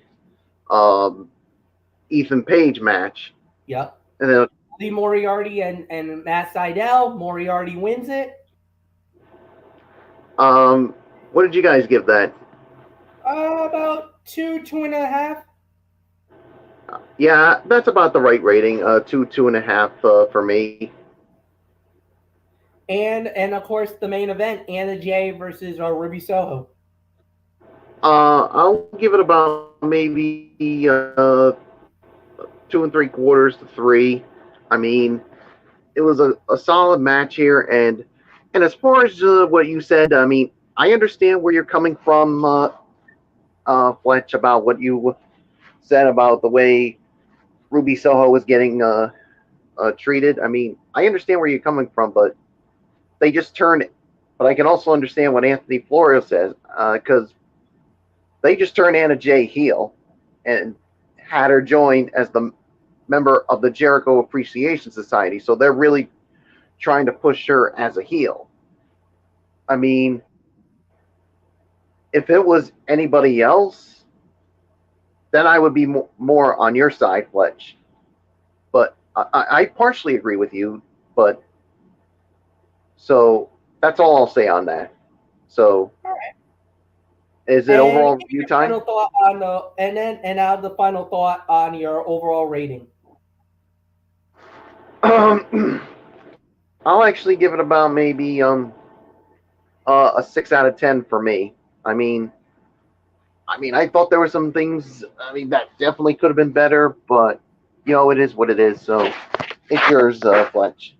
Ethan Page match. Yep. And then Lee Moriarty and Matt Sydal. Moriarty wins it. what did you guys give that? About 2.5. Yeah, that's about the right rating. 2.5 for me. And of course the main event, Anna Jay versus Ruby Soho. I'll give it about maybe 2 3/4 to 3. I mean, it was a solid match here, and as far as what you said, I mean, I understand where you're coming from, Fletch, about what you said about the way Ruby Soho was getting treated. I mean, I understand where you're coming from, but they just turned it. But I can also understand what Anthony Florio says, because they just turned Anna Jay heel and had her join as the member of the Jericho Appreciation Society. So they're really trying to push her as a heel. I mean, if it was anybody else, then I would be more on your side, Fletch. But I partially agree with you. But so that's all I'll say on that. So. All right. Is it overall review time? Final thought on now the final thought on your overall rating. I'll actually give it about maybe a 6 out of 10 for me. I mean, I thought there were some things. I mean, that definitely could have been better, but it is what it is. So it's yours, Fletch.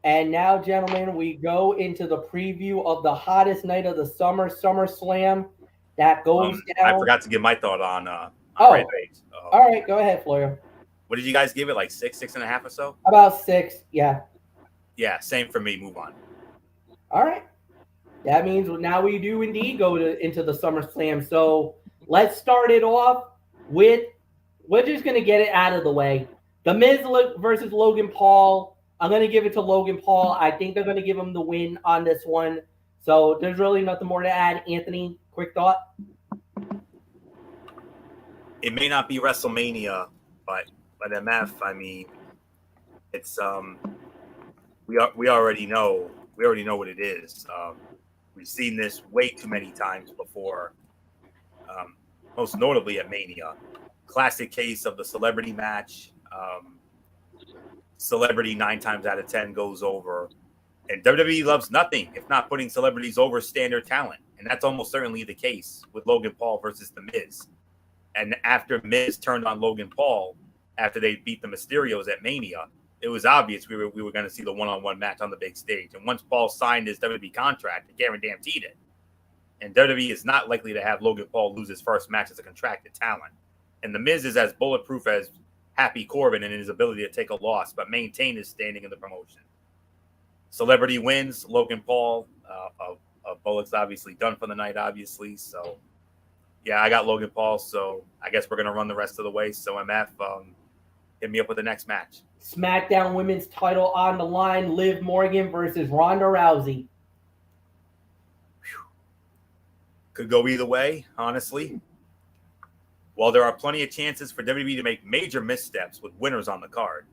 And now, gentlemen, we go into the preview of the hottest night of the summer, SummerSlam. That goes I down. forgot to give my thought on Oh, Rampage. all right. Go ahead, Florio. What did you guys give it? Like 6.5 or so? About 6. Yeah. Yeah, same for me. Move on. All right. That means now we do indeed go into the SummerSlam. So let's start it off with, we're just going to get it out of the way. The Miz versus Logan Paul. I'm going to give it to Logan Paul. I think they're going to give him the win on this one. So there's really nothing more to add. Anthony, quick thought? It may not be WrestleMania, but MF, I mean, it's we already know what it is. We've seen this way too many times before. Most notably at Mania, classic case of the celebrity match. Celebrity 9 times out of 10 goes over, and WWE loves nothing if not putting celebrities over standard talent, and that's almost certainly the case with Logan Paul versus The Miz. And after Miz turned on Logan Paul after they beat the Mysterios at Mania, it was obvious we were going to see the one-on-one match on the big stage. And once Paul signed his WWE contract, it guaranteed it. And WWE is not likely to have Logan Paul lose his first match as a contracted talent. And The Miz is as bulletproof as Happy Corbin in his ability to take a loss, but maintain his standing in the promotion. Celebrity wins. Logan Paul, Bullet's obviously done for the night, obviously. So, yeah, I got Logan Paul, so I guess we're going to run the rest of the way. So, MF, hit me up with the next match. SmackDown Women's title on the line. Liv Morgan versus Ronda Rousey. Could go either way, honestly. While there are plenty of chances for WWE to make major missteps with winners on the card,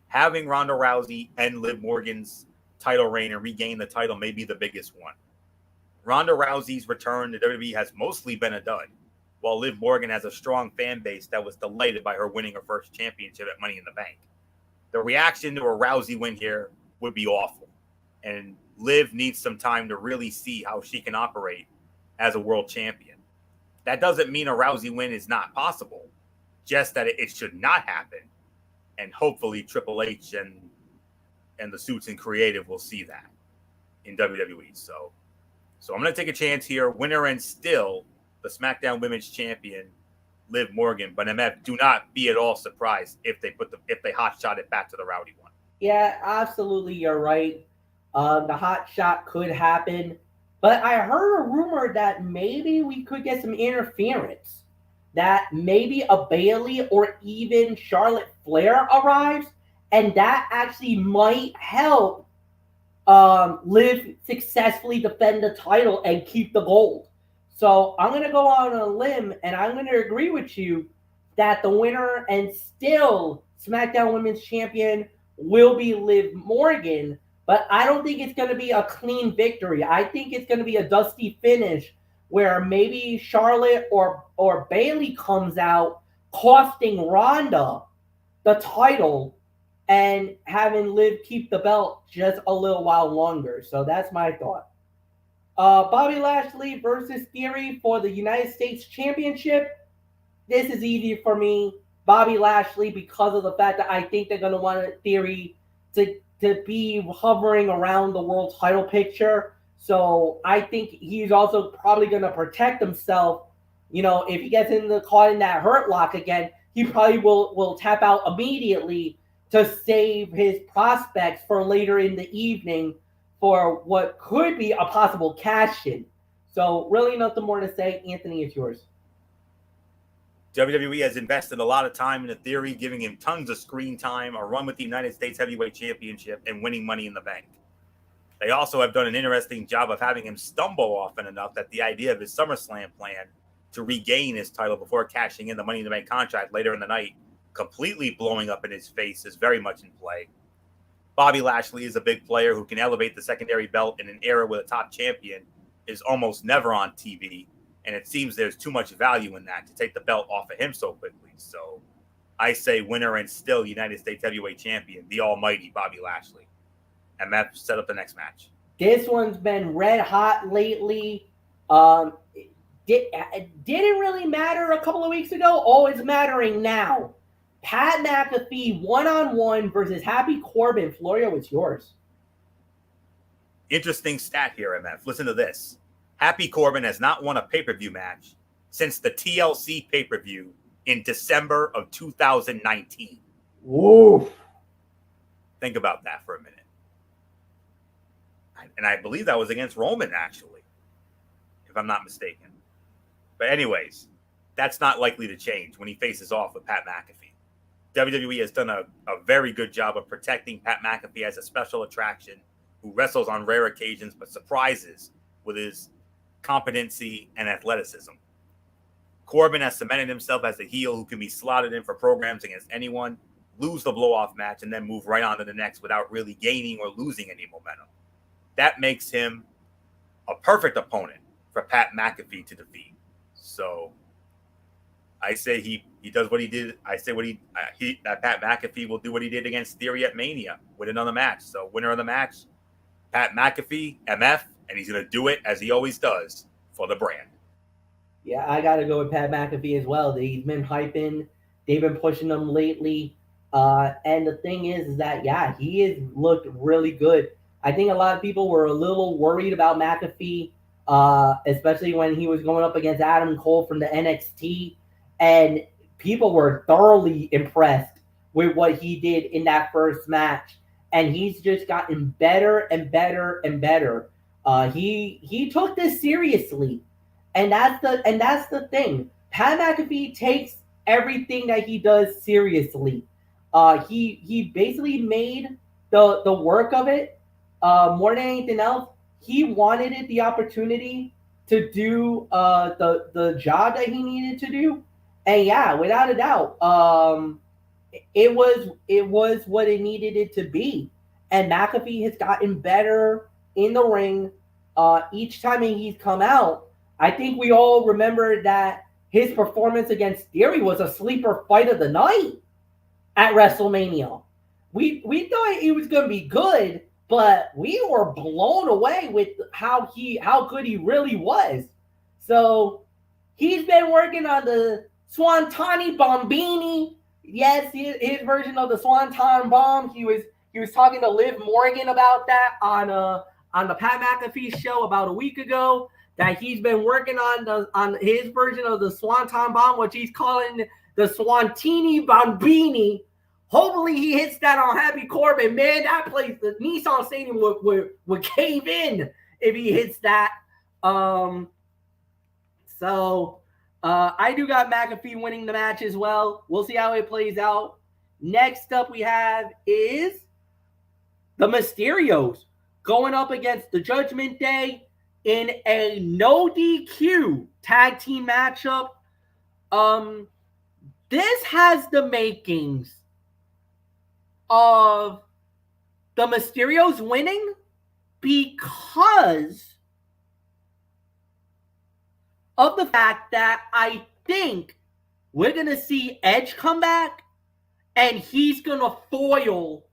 having Ronda Rousey end Liv Morgan's title reign and regain the title may be the biggest one. Ronda Rousey's return to WWE has mostly been a dud, while Liv Morgan has a strong fan base that was delighted by her winning her first championship at Money in the Bank. The reaction to a Rousey win here would be awful, and Liv needs some time to really see how she can operate as a world champion. That doesn't mean a Rousey win is not possible, just that it should not happen, and hopefully Triple H and the suits and creative will see that in WWE. So I'm going to take a chance here. Winner and still the SmackDown Women's Champion, Liv Morgan. But MF, do not be at all surprised if they hot shot it back to the Rowdy one. Yeah, absolutely, you're right. The hot shot could happen, but I heard a rumor that maybe we could get some interference. That maybe a Bayley or even Charlotte Flair arrives, and that actually might help Liv successfully defend the title and keep the gold. So I'm going to go on a limb, and I'm going to agree with you that the winner and still SmackDown Women's Champion will be Liv Morgan, but I don't think it's going to be a clean victory. I think it's going to be a dusty finish where maybe Charlotte or Bayley comes out costing Ronda the title and having Liv keep the belt just a little while longer. So that's my thought. Bobby Lashley versus Theory for the United States Championship. This is easy for me. Bobby Lashley, because of the fact that I think they're going to want Theory to be hovering around the world title picture. So I think he's also probably going to protect himself. You know, if he gets caught in that hurt lock again, he probably will tap out immediately to save his prospects for later in the evening for what could be a possible cash-in. So really nothing more to say. Anthony, it's yours. WWE has invested a lot of time into Theory, giving him tons of screen time, a run with the United States Heavyweight Championship, and winning Money in the Bank. They also have done an interesting job of having him stumble often enough that the idea of his SummerSlam plan to regain his title before cashing in the Money in the Bank contract later in the night, completely blowing up in his face, is very much in play. Bobby Lashley is a big player who can elevate the secondary belt in an era where the top champion is almost never on TV, and it seems there's too much value in that to take the belt off of him so quickly. So I say winner and still United States Heavyweight Champion, the almighty Bobby Lashley. And Matt, set up the next match. This one's been red hot lately. Didn't really matter a couple of weeks ago. Oh, it's mattering now. Pat McAfee one-on-one versus Happy Corbin. Florio, it's yours. Interesting stat here, MF. Listen to this. Happy Corbin has not won a pay-per-view match since the TLC pay-per-view in December of 2019. Whoa. Think about that for a minute. And I believe that was against Roman, actually, if I'm not mistaken. But anyways, that's not likely to change when he faces off with Pat McAfee. WWE has done a very good job of protecting Pat McAfee as a special attraction who wrestles on rare occasions but surprises with his competency and athleticism. Corbin has cemented himself as a heel who can be slotted in for programs against anyone, lose the blow-off match, and then move right on to the next without really gaining or losing any momentum. That makes him a perfect opponent for Pat McAfee to defeat. So I say he does what he did. I say that Pat McAfee will do what he did against Theory at Mania, win another match. So winner of the match, Pat McAfee, MF, and he's going to do it as he always does for the brand. Yeah, I got to go with Pat McAfee as well. He's been hyping. They've been pushing him lately. And the thing is that, yeah, he has looked really good. I think a lot of people were a little worried about McAfee, especially when he was going up against Adam Cole from the NXT. And people were thoroughly impressed with what he did in that first match. And he's just gotten better and better and better. He took this seriously. And that's the thing. Pat McAfee takes everything that he does seriously. He basically made the work of it more than anything else. He wanted it, the opportunity to do the job that he needed to do. And yeah, without a doubt, it was what it needed it to be. And McAfee has gotten better in the ring each time he's come out. I think we all remember that his performance against Theory was a sleeper fight of the night at WrestleMania. We thought he was going to be good, but we were blown away with how good he really was. So he's been working on the Swantani Bombini. Yes, his version of the Swanton Bomb. He was talking to Liv Morgan about that on the Pat McAfee show about a week ago. That he's been working on his version of the Swanton Bomb, which he's calling the Swantini Bombini. Hopefully he hits that on Happy Corbin. Man, that place, the Nissan Stadium would cave in if he hits that. So I do got McAfee winning the match as well. We'll see how it plays out. Next up we have is the Mysterios going up against the Judgment Day in a no DQ tag team matchup. This has the makings of the Mysterios winning because of the fact that I think we're going to see Edge come back and he's going to foil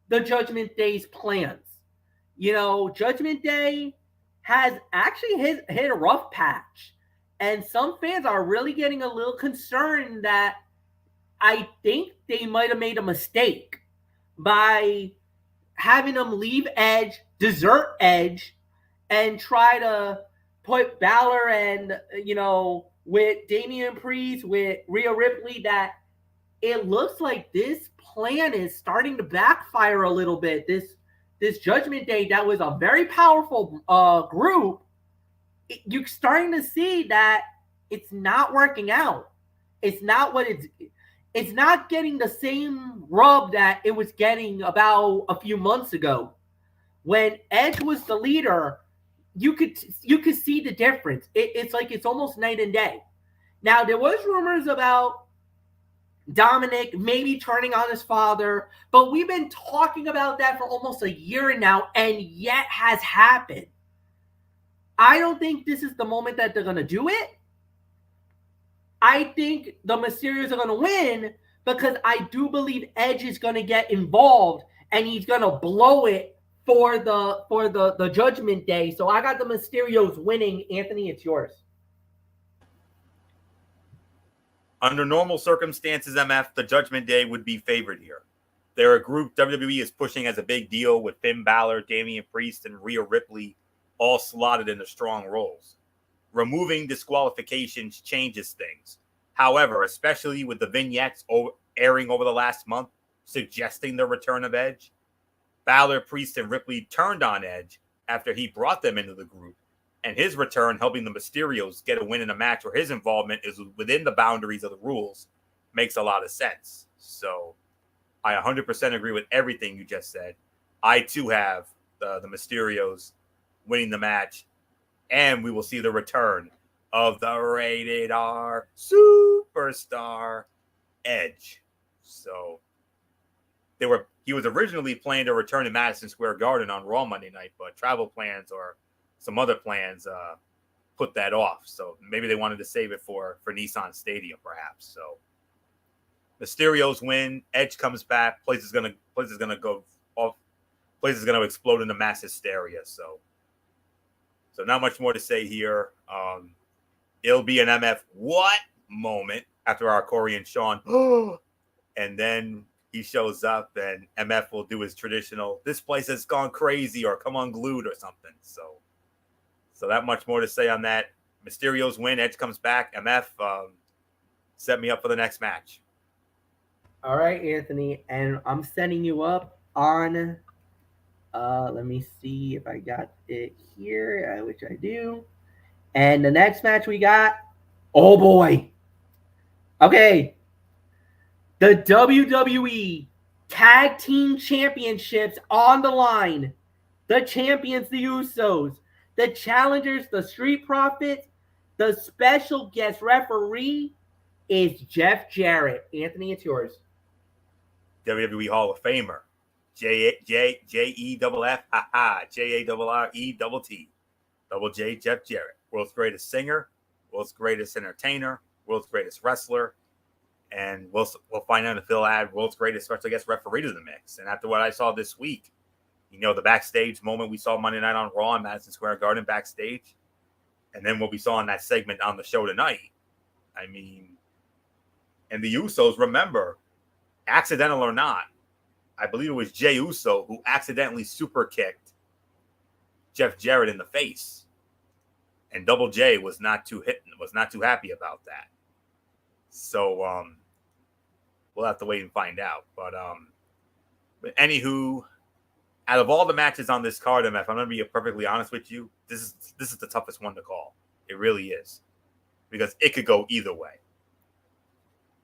the Judgment Day's plans. You know, Judgment Day has actually hit a rough patch. And some fans are really getting a little concerned that I think they might have made a mistake by having them leave Edge, desert Edge, and try to put Balor and, with Damian Priest, with Rhea Ripley, that it looks like this plan is starting to backfire a little bit. This Judgment Day that was a very powerful group, you're starting to see that it's not working out. It's not getting the same rub that it was getting about a few months ago. When Edge was the leader, you could see the difference. It's like it's almost night and day. Now, there was rumors about Dominic maybe turning on his father, but we've been talking about that for almost a year now, and yet has happened. I don't think this is the moment that they're going to do it. I think the Mysterios are going to win because I do believe Edge is going to get involved and he's going to blow it for the Judgment Day. So I got the Mysterios winning. Anthony, it's yours. Under normal circumstances, MF, the Judgment Day would be favored here. They're a group WWE is pushing as a big deal with Finn Balor, Damian Priest, and Rhea Ripley all slotted into strong roles. Removing disqualifications changes things. However, especially with the vignettes airing over the last month, suggesting the return of Edge, Balor, Priest, and Ripley turned on Edge after he brought them into the group, and his return helping the Mysterios get a win in a match where his involvement is within the boundaries of the rules makes a lot of sense. So I 100% agree with everything you just said. I too have the Mysterios winning the match, and we will see the return of the rated R superstar Edge. So he was originally planning to return to Madison Square Garden on Raw Monday night, but travel plans or some other plans put that off. So maybe they wanted to save it for Nissan Stadium, perhaps. So Mysterios win. Edge comes back. Place is gonna go off. Place is gonna explode into mass hysteria. So not much more to say here. It'll be an MF what moment after our Corey and Sean, and then he shows up and MF will do his traditional "this place has gone crazy" or "come unglued" or something. So that much more to say on that. Mysterios win. Edge comes back. MF set me up for the next match. All right, Anthony, and I'm setting you up on. Let me see if I got it here, which I do. And the next match we got, oh boy. Okay. The WWE Tag Team Championships on the line. The champions, the Usos. The challengers, the Street Profits. The special guest referee is Jeff Jarrett. Anthony, it's yours. WWE Hall of Famer. J-E-F-F, J-A-R-R-E-T-T. Double J, Jeff Jarrett. World's greatest singer, world's greatest entertainer, world's greatest wrestler, and we'll find out if he'll add world's greatest special guest referee to the mix. And after what I saw this week, the backstage moment we saw Monday night on Raw in Madison Square Garden backstage, and then what we saw in that segment on the show tonight. I mean, and the Usos, remember, accidental or not, I believe it was Jey Uso who accidentally super kicked Jeff Jarrett in the face. And Double J was not too happy about that. So we'll have to wait and find out. But anywho, out of all the matches on this card, MF, I'm gonna be perfectly honest with you. This is the toughest one to call. It really is. Because it could go either way.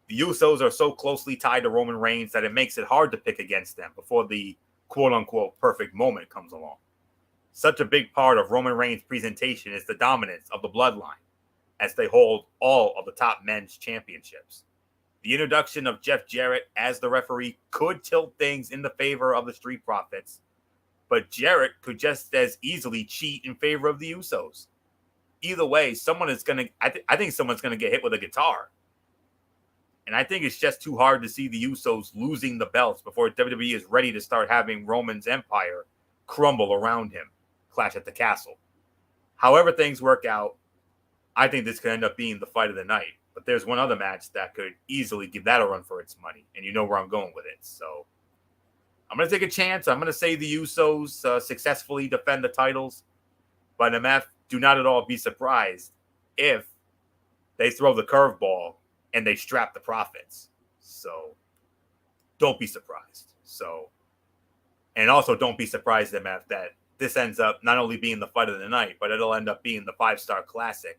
The Usos are so closely tied to Roman Reigns that it makes it hard to pick against them before the quote-unquote perfect moment comes along. Such a big part of Roman Reigns' presentation is the dominance of the bloodline, as they hold all of the top men's championships. The introduction of Jeff Jarrett as the referee could tilt things in the favor of the Street Profits, but Jarrett could just as easily cheat in favor of the Usos. Either way, I think someone's gonna get hit with a guitar. And I think it's just too hard to see the Usos losing the belts before WWE is ready to start having Roman's empire crumble around him. Clash at the Castle. However things work out, I think this could end up being the fight of the night. But there's one other match that could easily give that a run for its money. And you know where I'm going with it. So I'm going to take a chance. I'm going to say the Usos successfully defend the titles. But MF, do not at all be surprised if they throw the curveball and they strap the Profits. So don't be surprised. And also don't be surprised, MF, that this ends up not only being the fight of the night, but it'll end up being the 5-star classic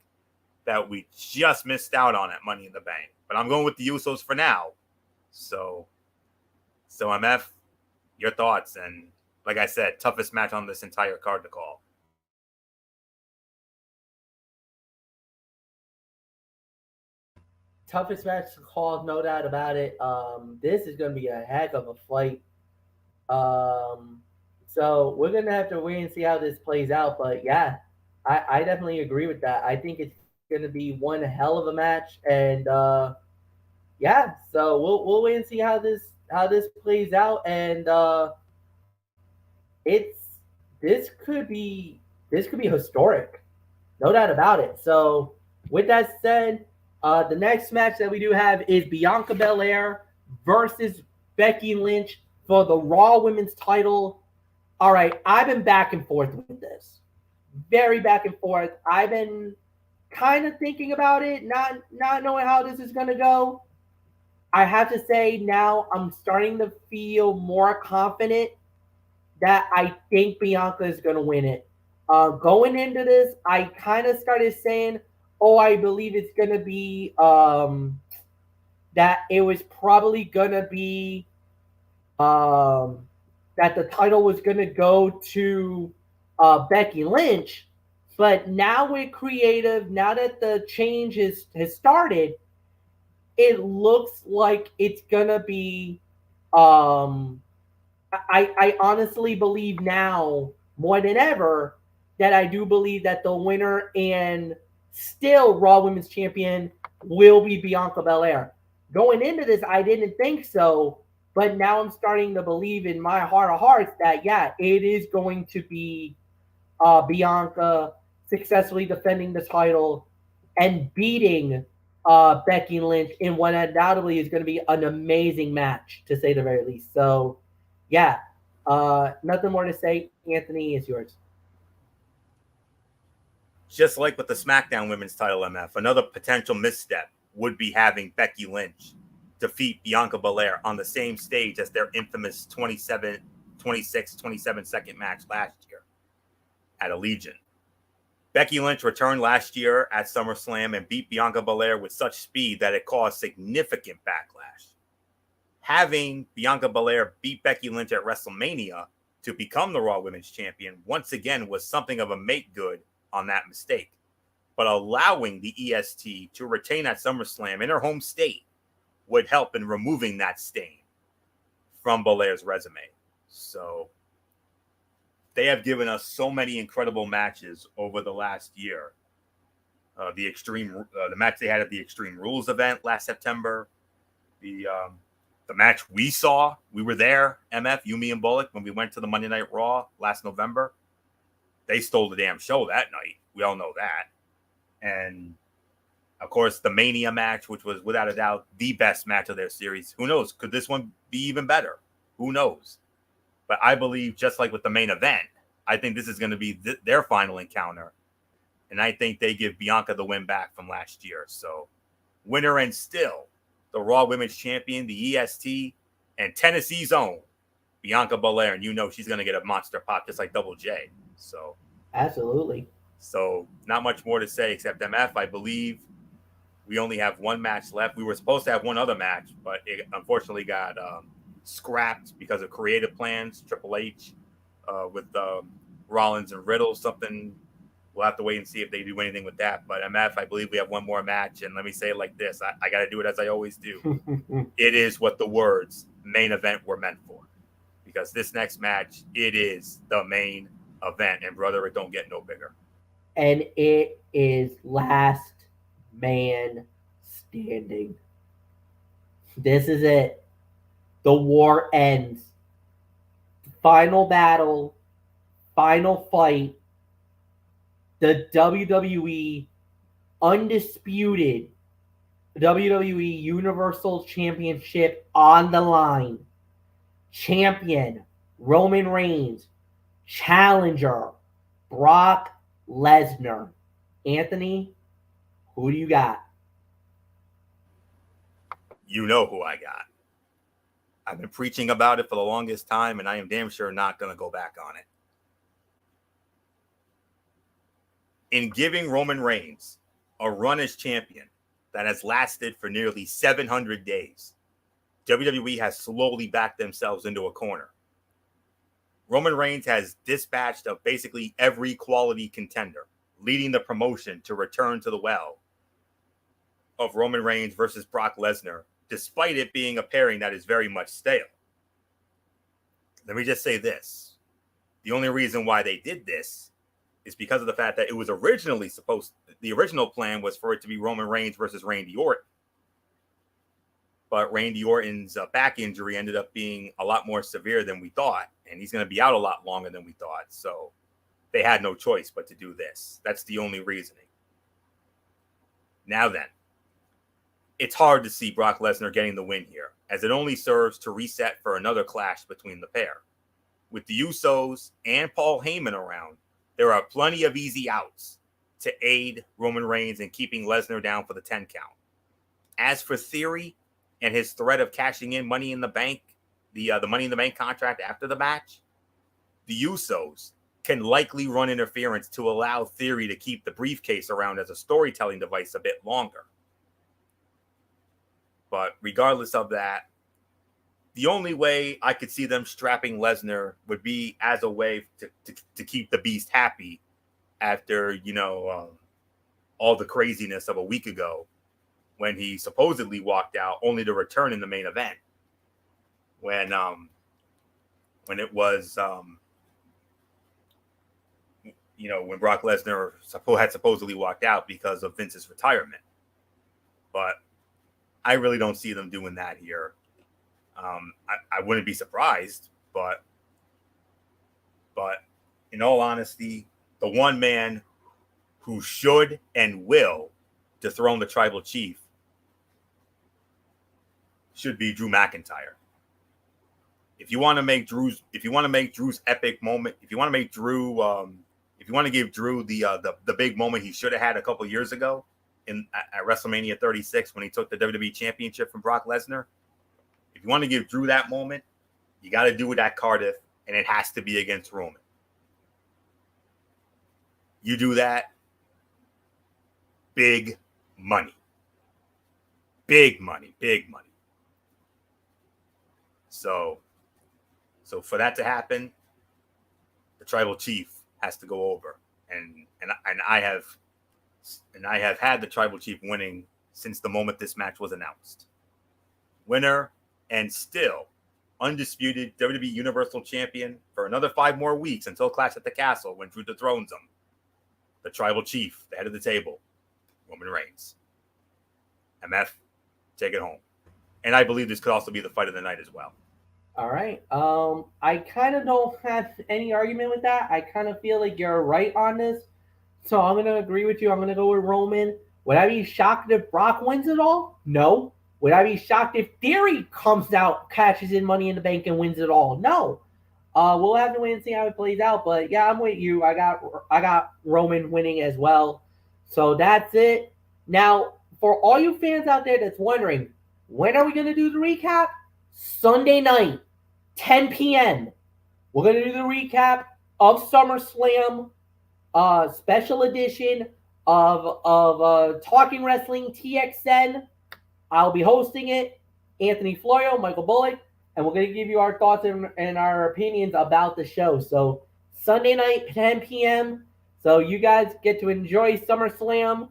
that we just missed out on at Money in the Bank. But I'm going with the Usos for now. So MF, your thoughts. And like I said, toughest match on this entire card to call. Toughest match to call, no doubt about it. This is going to be a heck of a fight. So we're going to have to wait and see how this plays out. But yeah, I definitely agree with that. I think it's going to be one hell of a match. And yeah, so we'll wait and see how this plays out. And this could be historic. No doubt about it. So with that said, the next match that we do have is Bianca Belair versus Becky Lynch for the Raw Women's title, all right, I've been back and forth with this. Very back and forth. I've been kind of thinking about it, not knowing how this is going to go. I have to say now I'm starting to feel more confident that I think Bianca is going to win it. Going into this, I kind of started saying, oh, I believe it's going to be that it was probably going to be that the title was going to go to Becky Lynch. But now with creative, now that the change has started, it looks like it's going to be I honestly believe now more than ever that I do believe that the winner and still Raw Women's Champion will be Bianca Belair. Going into this, I didn't think so, but now I'm starting to believe in my heart of hearts that, yeah, it is going to be Bianca successfully defending the title and beating Becky Lynch in what undoubtedly is going to be an amazing match, to say the very least. So, yeah, nothing more to say. Anthony, is yours. Just like with the SmackDown Women's title, MF, another potential misstep would be having Becky Lynch defeat Bianca Belair on the same stage as their infamous 27 second match last year at Allegiant. Becky Lynch returned last year at SummerSlam and beat Bianca Belair with such speed that it caused significant backlash. Having Bianca Belair beat Becky Lynch at WrestleMania to become the Raw Women's Champion once again was something of a make good on that mistake. But allowing the EST to retain at SummerSlam in her home state would help in removing that stain from Belair's resume. So they have given us so many incredible matches over the last year. The match they had at the Extreme Rules event last September, the match we saw, we were there, MF, you, me, and Bullock, when we went to the Monday Night Raw last November. They stole the damn show that night. We all know that. And, of course, the Mania match, which was, without a doubt, the best match of their series. Who knows? Could this one be even better? Who knows? But I believe, just like with the main event, I think this is going to be their final encounter. And I think they give Bianca the win back from last year. So, winner and still, the Raw Women's Champion, the EST, and Tennessee's own Bianca Belair. And you know she's going to get a monster pop just like Double J. So, absolutely. So, not much more to say except MF. I believe we only have one match left. We were supposed to have one other match, but it unfortunately got scrapped because of creative plans. Triple H with Rollins and Riddle, something. We'll have to wait and see if they do anything with that. But MF, I believe we have one more match. And let me say it like this. I got to do it as I always do. It is what the words main event were meant for. Because this next match, it is the main event. And brother, it don't get no bigger. And it is last man standing. This is it. The war ends. Final battle. Final fight. The WWE undisputed WWE Universal Championship on the line. Champion Roman Reigns. Challenger Brock Lesnar. Anthony, who do you got? You know who I got. I've been preaching about it for the longest time, and I am damn sure not going to go back on it. In giving Roman Reigns a run as champion that has lasted for nearly 700 days, WWE has slowly backed themselves into a corner. Roman Reigns has dispatched of basically every quality contender, leading the promotion to return to the well of Roman Reigns versus Brock Lesnar, despite it being a pairing that is very much stale. Let me just say this. The only reason why they did this is because of the fact that it was originally the original plan was for it to be Roman Reigns versus Randy Orton. But Randy Orton's back injury ended up being a lot more severe than we thought, and he's going to be out a lot longer than we thought. So they had no choice but to do this. That's the only reasoning. Now then, it's hard to see Brock Lesnar getting the win here, as it only serves to reset for another clash between the pair. With the Usos and Paul Heyman around, there are plenty of easy outs to aid Roman Reigns in keeping Lesnar down for the 10 count. As for Theory and his threat of cashing in Money in the Bank, the Money in the Bank contract after the match, the Usos can likely run interference to allow Theory to keep the briefcase around as a storytelling device a bit longer. But regardless of that, the only way I could see them strapping Lesnar would be as a way to keep the Beast happy after, all the craziness of a week ago when he supposedly walked out only to return in the main event. When it was, when Brock Lesnar had supposedly walked out because of Vince's retirement. But I really don't see them doing that here. I wouldn't be surprised, but in all honesty, the one man who should and will dethrone the tribal chief should be Drew McIntyre. If you want to make Drew's epic moment, if you want to give Drew the big moment he should have had a couple years ago at WrestleMania 36 when he took the WWE Championship from Brock Lesnar, if you want to give Drew that moment, you got to do it at Cardiff, and it has to be against Roman. You do that, big money. Big money, big money. So for that to happen, the tribal chief has to go over. And I have had the tribal chief winning since the moment this match was announced. Winner and still undisputed WWE Universal Champion for another 5 more weeks until Clash at the Castle when Drew dethrones him. The tribal chief, the head of the table, Roman Reigns. MF, take it home. And I believe this could also be the fight of the night as well. All right. I kind of don't have any argument with that. I kind of feel like you're right on this. So I'm going to agree with you. I'm going to go with Roman. Would I be shocked if Brock wins it all? No. Would I be shocked if Theory comes out, catches in Money in the Bank, and wins it all? No. We'll have to wait and see how it plays out. But yeah, I'm with you. I got Roman winning as well. So that's it. Now, for all you fans out there that's wondering, when are we going to do the recap? Sunday night, 10 p.m. We're going to do the recap of SummerSlam, special edition of Talking Wrestling TXN. I'll be hosting it. Anthony Florio, Michael Bullock, and we're going to give you our thoughts and our opinions about the show. So Sunday night, 10 p.m. So you guys get to enjoy SummerSlam.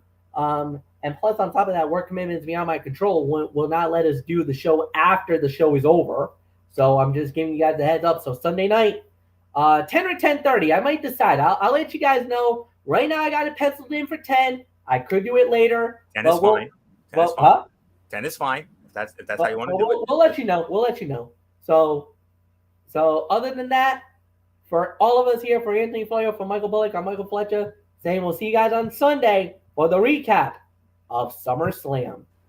And plus, on top of that, work commitments beyond my control will not let us do the show after the show is over. So I'm just giving you guys a heads up. So Sunday night, 10 or 10:30. I might decide. I'll let you guys know. Right now, I got it penciled in for 10. I could do it later. 10 is fine. 10 is fine. Huh? 10 is fine. If that's how you want to do it. We'll let you know. We'll let you know. So other than that, for all of us here, for Anthony Florio, for Michael Bullock, I'm Michael Fletcher, saying we'll see you guys on Sunday for the recap of SummerSlam.